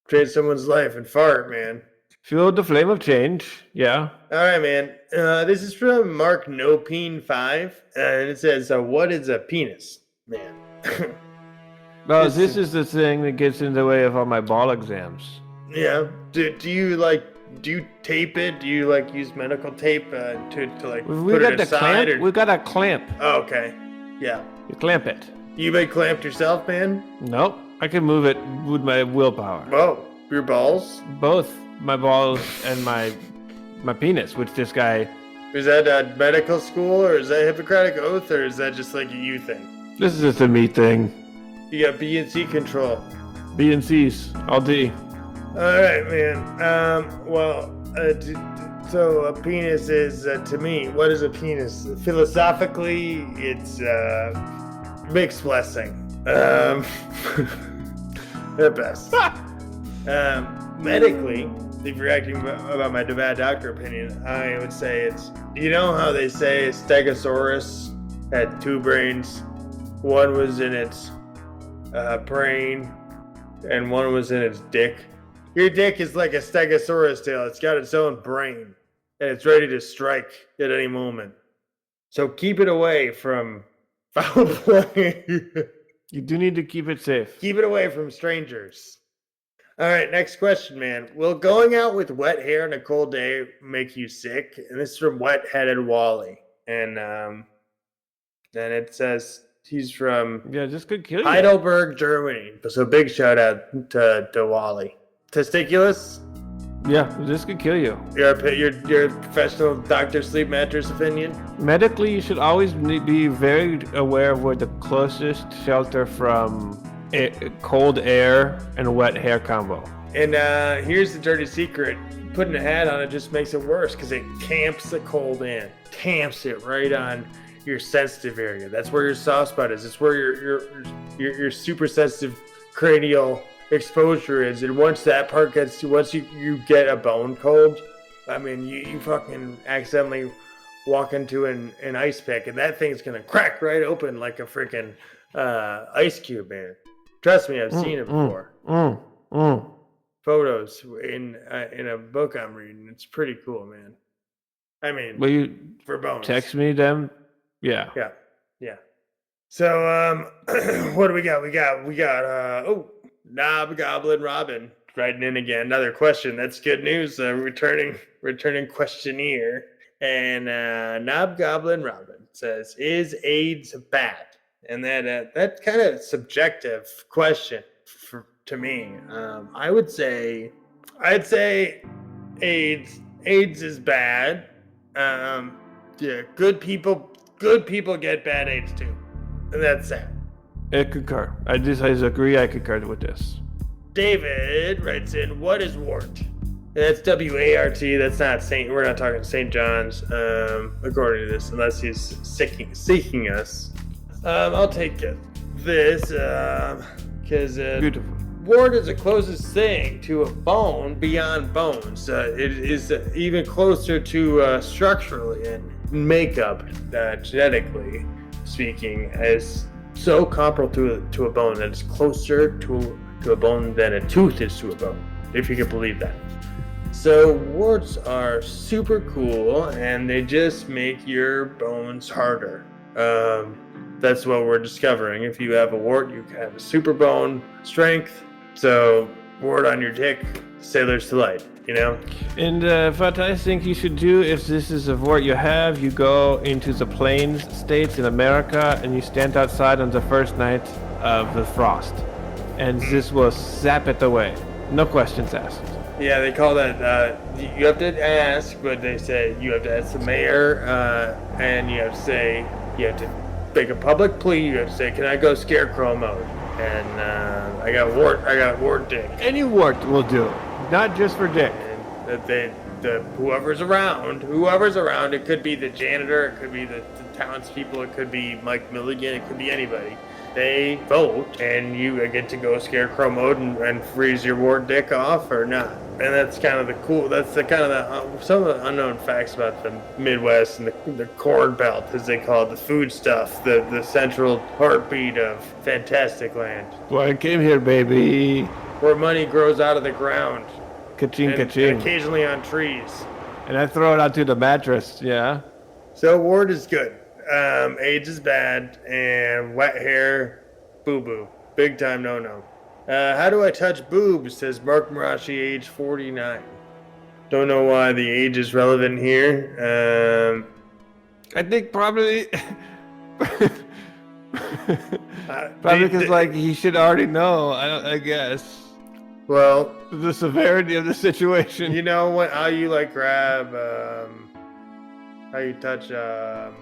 Change someone's life and fart, man. Fuel the flame of change, yeah. All right, man. This is from Mark Nopeen5, and it says, what is a penis, man? Well, this is the thing that gets in the way of all my ball exams. Yeah. Do you tape it? Do you like use medical tape to like We put got it the aside? clamp. We got a clamp. Oh, okay. Yeah. You clamp it. You been clamped yourself, man? Nope. I can move it with my willpower. Whoa. Your balls? Both my balls and my penis, which this guy. Is that medical school, or is that Hippocratic Oath, or is that just like a you thing? This is just a me thing. You got B and C control. B and C's. All D. All right, man. So a penis is to me. What is a penis? Philosophically, it's mixed blessing. At best. Medically, if you're asking about my bad doctor opinion, I would say it's. You know how they say Stegosaurus had two brains? One was in its brain, and one was in its dick. Your dick is like a Stegosaurus tail. It's got its own brain, and it's ready to strike at any moment. So keep it away from foul play. You do need to keep it safe. Keep it away from strangers. All right, next question, man. Will going out with wet hair on a cold day make you sick? And this is from Wet-Headed Wally. And then it says he's from Yeah, this could kill you. Heidelberg, Germany. So big shout out to Wally. Testiculus? Yeah, this could kill you. Your professional doctor sleep mattress opinion? Medically, you should always be very aware of where the closest shelter from cold air and wet hair combo. And here's the dirty secret. Putting a hat on it just makes it worse because it tamps the cold in. Tamps it right on your sensitive area. That's where your soft spot is. It's where your super sensitive cranial exposure is. And once that part gets to, once you get a bone cold, I mean, you fucking accidentally walk into an ice pick and that thing's gonna crack right open like a freaking ice cube, man. Trust me, I've seen it before. Photos in a book I'm reading. It's pretty cool, man. I mean, Will you for bones. text me them? Yeah. Yeah. So what do we got? We got Knob Goblin Robin writing in again. Another question. That's good news. Returning questionnaire. And Knob Goblin Robin says, "Is AIDS bad?" And that kind of subjective question to me. I'd say AIDS is bad. Yeah, good people get bad AIDS too, and that's sad. I concur. I agree. I concur with this. David writes in, "What is wart?" And that's WART. That's not Saint. We're not talking St. John's, according to this, unless he's seeking us. I'll take this because Beautiful. wart is the closest thing to a bone beyond bones. It is even closer to structurally and makeup, genetically speaking, as so comparable to a bone that it's closer to a bone than a tooth is to a bone, if you can believe that. So warts are super cool, and they just make your bones harder. That's what we're discovering. If you have a wart, you have a super bone strength. So wart on your dick, sailor's delight, you know? And what I think you should do, if this is a wart you have, you go into the plains states in America and you stand outside on the first night of the frost. And this will zap it away. No questions asked. Yeah, they call that, you have to ask, but they say you have to ask the mayor, and you have to make a public plea. You have to say, "Can I go scarecrow mode?" And I got wart dick. Any wart will do, not just for dick. And whoever's around, it could be the janitor, it could be the townspeople, it could be Mike Milligan, it could be anybody. They vote, and you get to go scarecrow mode and freeze your wart dick off or not. And that's kind of some of the unknown facts about the Midwest and the Corn Belt, as they call it, the food stuff, the central heartbeat of fantastic land. Well, I came here, baby. Where money grows out of the ground. Ka-ching, And ka-ching. occasionally on trees. And I throw it onto the mattress, yeah? So wart is good. AIDS is bad, and wet hair, boo-boo. Big time no-no. How do I touch boobs? Says Mark Marashi, age 49. Don't know why the age is relevant here. I think probably. Probably the- because like he should already know. I guess Well, the severity of the situation. you know what? How you like grab? How you touch an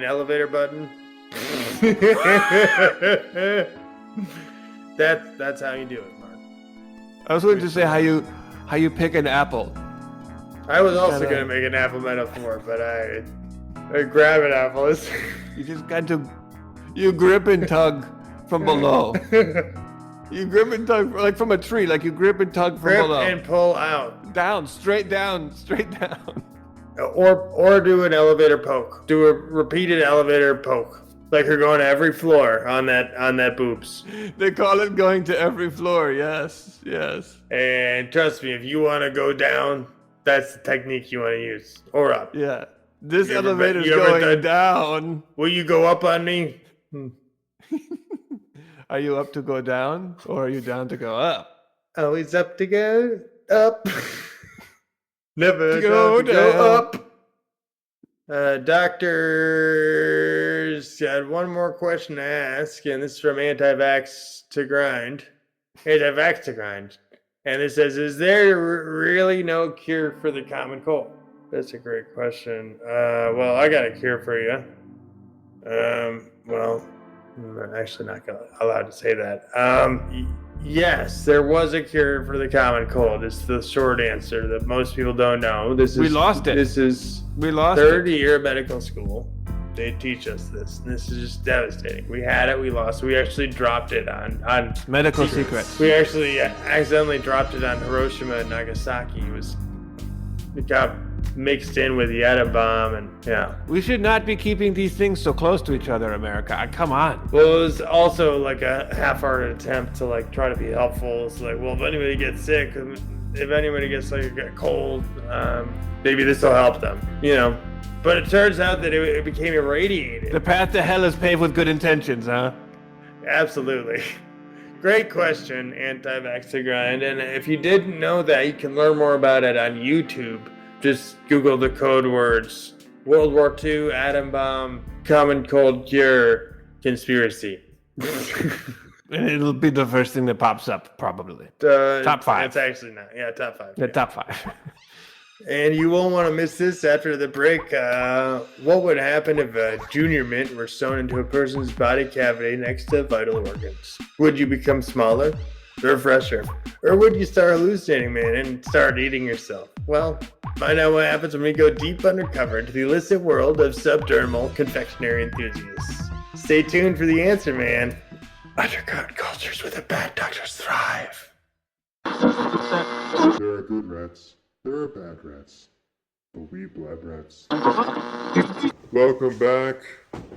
elevator button? That's how you do it, Mark. I was going to say how you pick an apple. I was also Gotta- gonna make an apple metaphor, but I grab an apple. It's You just got to you grip and tug from below. You grip and tug like from a tree, like you grip and tug from grip below. and pull out, Down, straight down, straight down. or do an elevator poke. Do a repeated elevator poke, like you're going to every floor on that boobs. They call it going to every floor. Yes, yes. And trust me, if you want to go down, that's the technique you want to use, or up. Yeah. This You ever elevator's you ever going done- down. Will you go up on me? Are you up to go down or are you down to go up? Always up to go up. Never Go go, go down. up. Doctors had one more question to ask, and this is from Anti-Vax to Grind. Anti-Vax to Grind. And it says, is there really no cure for the common cold? That's a great question. Well, I got a cure for you. Well, I'm actually not allowed to say that. Yes, there was a cure for the common cold. It's the short answer that most people don't know. We lost it. This is We lost third it. year of medical school. They teach us this, and this is just devastating. We had it, we lost it. We actually dropped it on Medical secrets. we actually accidentally dropped it on Hiroshima and Nagasaki. It got mixed in with the atom bomb, and yeah. We should not be keeping these things so close to each other, America. Come on. Well, it was also like a half-hearted attempt to like try to be helpful. It's like, well, if anybody gets sick, if anybody gets like a cold, maybe this will help them, you know. But it turns out that it became irradiated. The path to hell is paved with good intentions, huh? Absolutely. Great question, Anti-Vax to Grind. And if you didn't know that, you can learn more about it on YouTube. Just Google the code words World War II, atom bomb, common cold cure, conspiracy. And it'll be the first thing that pops up, probably. Top 5. It's actually not. Yeah, top 5. The top 5. And you won't want to miss this after the break. What would happen if a junior mint were sewn into a person's body cavity next to vital organs? Would you become smaller or fresher? Or would you start hallucinating, man, and start eating yourself? Well, find out what happens when we go deep undercover into the illicit world of subdermal confectionery enthusiasts. Stay tuned for the answer, man. Underground cultures where the bad doctors thrive. There are good rats. There are bad rats. But we Blab Rats. Welcome back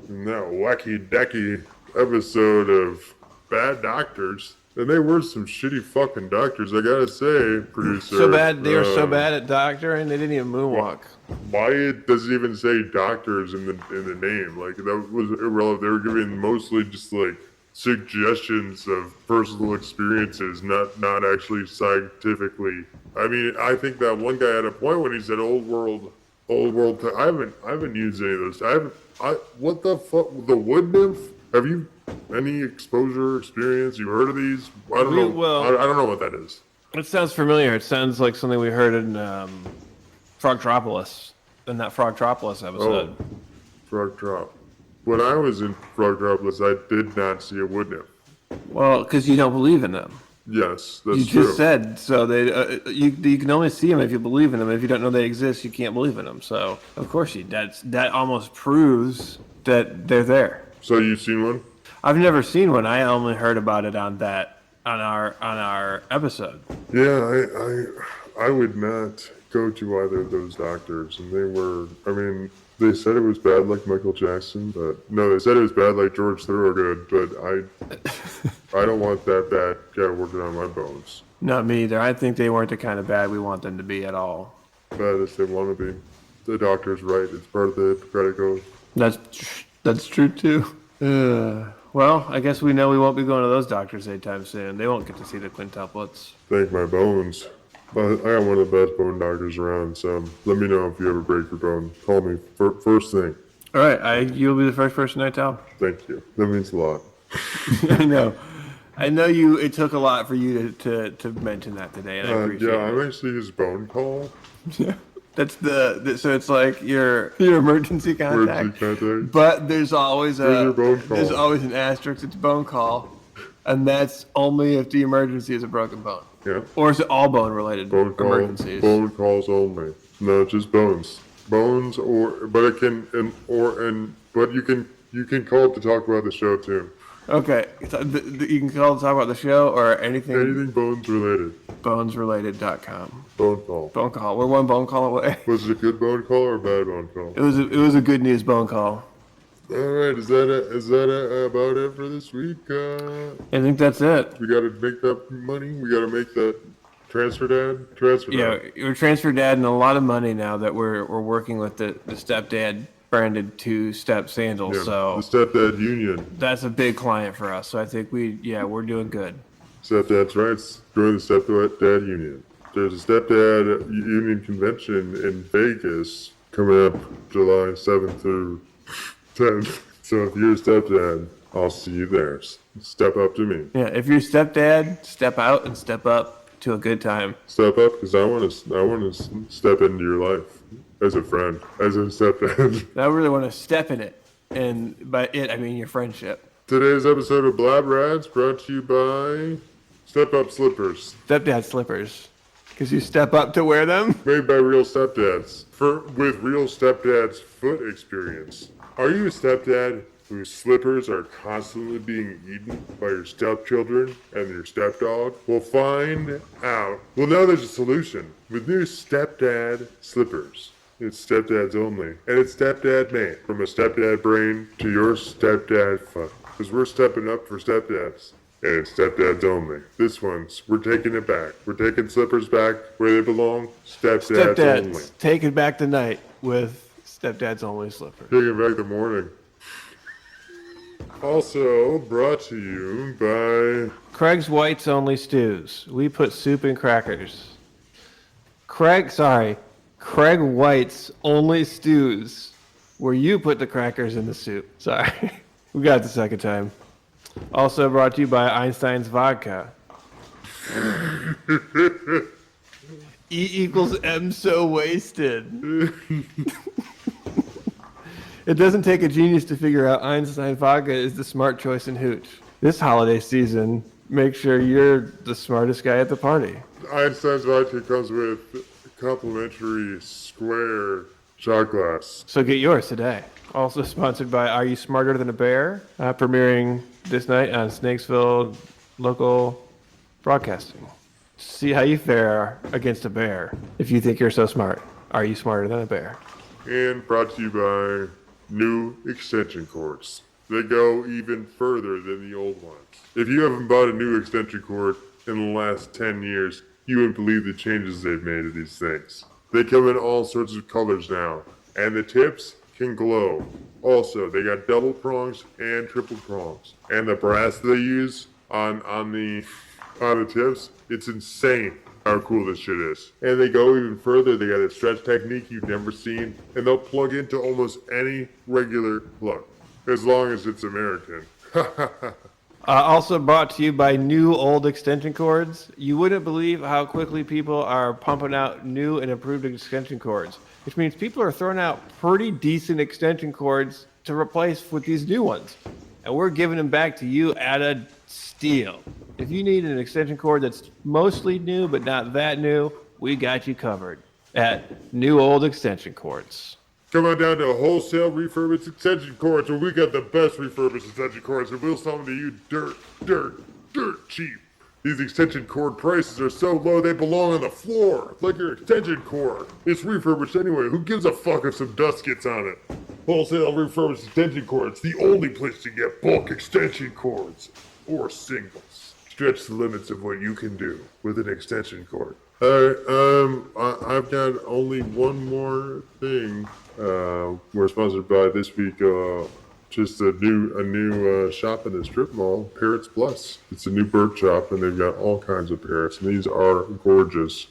in that wacky decky episode of Bad Doctors. And they were some shitty fucking doctors, I gotta say, producer. So bad. They are so bad at doctoring, they didn't even moonwalk. Why does it even say doctors in the name? Like, that was irrelevant. They were giving mostly just like suggestions of personal experiences, not actually scientifically. I mean, I think that one guy had a point when he said old world. I haven't used any of those. What the fuck? The wood nymph? Have you any exposure experience? You heard of these? I don't know. Well- I don't know what that is. It sounds familiar. It sounds like something we heard in Frogtropolis, in that Frogtropolis episode. Oh, Frog Drop. When I was in Frogtropolis, I did not see a wood nymph. Well, because you don't believe in them. Yes, that's You true. just said so. They you can only see them if you believe in them. If you don't know they exist, you can't believe in them. So of course that almost proves that they're there. So you've seen one? I've never seen one. I only heard about it on our episode. Yeah, I would not go to either of those doctors, and they were. I mean, they said it was bad like Michael Jackson, but no, they said it was bad like George Thorogood. But I don't want that bad guy working on my bones. Not me either. I think they weren't the kind of bad we want them to be at all. Bad as they want to be. The doctor's right. It's part of the Hippocratic Oath. That's true too. Well, I guess we know we won't be going to those doctors anytime soon. They won't get to see the quintuplets. Thank my bones. But I got one of the best bone doctors around, so let me know if you ever break your bone. Call me first thing. All right, you'll be the first person I tell. Thank you. That means a lot. I know. I know you. It took a lot for you to mention that today, and I appreciate Yeah, it. I'm actually his bone call. Yeah. That's so it's like your emergency contact. But there's always your bone call? there's always an asterisk. It's bone call, and that's only if the emergency is a broken bone. Yeah. Or is it all bone related Bone call, emergencies? Bone calls only. No, just bones. Bones, but you can call to talk about the show too. Okay, so you can call to talk about the show or anything. Anything bones related. Bonesrelated.com. Bone call. Bone call. We're one bone call away. Was it a good bone call or a bad bone call? It was a good news bone call. All right, is that about it for this week? I think that's it. We got to make that money. We got to make that transfer dad. Yeah, we're transfer dad and a lot of money now that we're working with the stepdad branded 2-step sandals. Yeah, So the stepdad union. that's a big client for us. So I think we're doing good. Stepdad's rights. Join the stepdad union. There's a stepdad union convention in Vegas coming up July 7th through 10th. So if you're a stepdad, I'll see you there. Step up to me. Yeah, if you're stepdad, step out and step up to a good time. Step up because I want to step into your life as a friend, as a stepdad. I really want to step in it, and by it I mean your friendship. Today's episode of Blab Rats brought to you by Step Up Slippers, Stepdad slippers, because you step up to wear them. made by real stepdads with real stepdads foot experience. Are you a stepdad whose slippers are constantly being eaten by your stepchildren and your stepdog? We'll find out. Well, now there's a solution with new stepdad slippers. It's stepdads only, and it's stepdad made. From a stepdad brain to your stepdad foot. Because we're stepping up for stepdads. And it's stepdads only. We're taking it back. We're taking slippers back where they belong. Stepdads only. Stepdads, take it back tonight with Stepdads only slippers. Taking back the morning. Also brought to you by Craig's Whites Only Stews. We put soup in crackers. Craig White's Only Stews, where you put the crackers in the soup. Sorry, we got it the second time. Also brought to you by Einstein's Vodka. E equals M so wasted. It doesn't take a genius to figure out Einstein Vodka is the smart choice in hooch. This holiday season, make sure you're the smartest guy at the party. Einstein's Vodka comes with complimentary square shot glass. So get yours today. Also sponsored by Are You Smarter Than a Bear? Premiering this night on Snakesville Local Broadcasting. See how you fare against a bear. If you think you're so smart, are you smarter than a bear? And brought to you by new extension cords. They go even further than the old ones. If you haven't bought a new extension cord in the last 10 years, you wouldn't believe the changes they've made to these things. They come in all sorts of colors now, and the tips can glow. Also, they got double prongs and triple prongs. And the brass they use on the tips, it's insane how cool this shit is. And they go even further. They got a stretch technique you've never seen, and they'll plug into almost any regular plug, as long as it's American. Also brought to you by New Old Extension Cords. You wouldn't believe how quickly people are pumping out new and improved extension cords, which means people are throwing out pretty decent extension cords to replace with these new ones. And we're giving them back to you at a steal. If you need an extension cord that's mostly new but not that new, we got you covered at New Old Extension Cords. Come on down to Wholesale Refurbished Extension Cords, where we got the best refurbished extension cords, and we'll sell them to you dirt cheap. These extension cord prices are so low they belong on the floor, like your extension cord. It's refurbished anyway. Who gives a fuck if some dust gets on it? Wholesale Refurbished Extension Cords, the only place to get bulk extension cords or singles. Stretch the limits of what you can do with an extension cord. I've got only one more thing. We're sponsored by this week, just a new shop in the strip mall, Parrots Plus. It's a new bird shop, and they've got all kinds of parrots, and these are gorgeous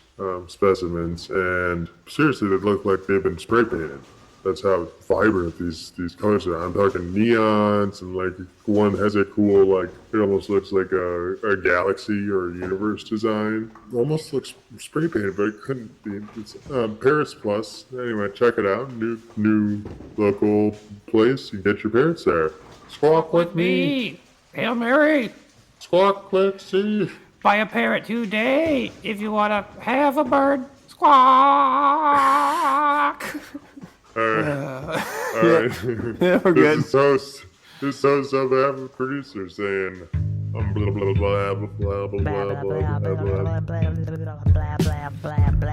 specimens. And seriously, they look like they've been spray painted. That's how vibrant these colors are. I'm talking neons, and like one has a cool, like, it almost looks like a galaxy or a universe design. Almost looks spray painted, but it couldn't be. It's Parrots Plus. Anyway, check it out. New local place. You get your parrots there. Squawk with me. Hail Mary. Squawk, let's see. Buy a parrot today if you want to have a bird. Squawk. All right. Yeah, we're good. This is host on behalf of the producer saying, blah blah blah blah blah blah blah blah blah blah blah blah blah blah blah blah blah blah.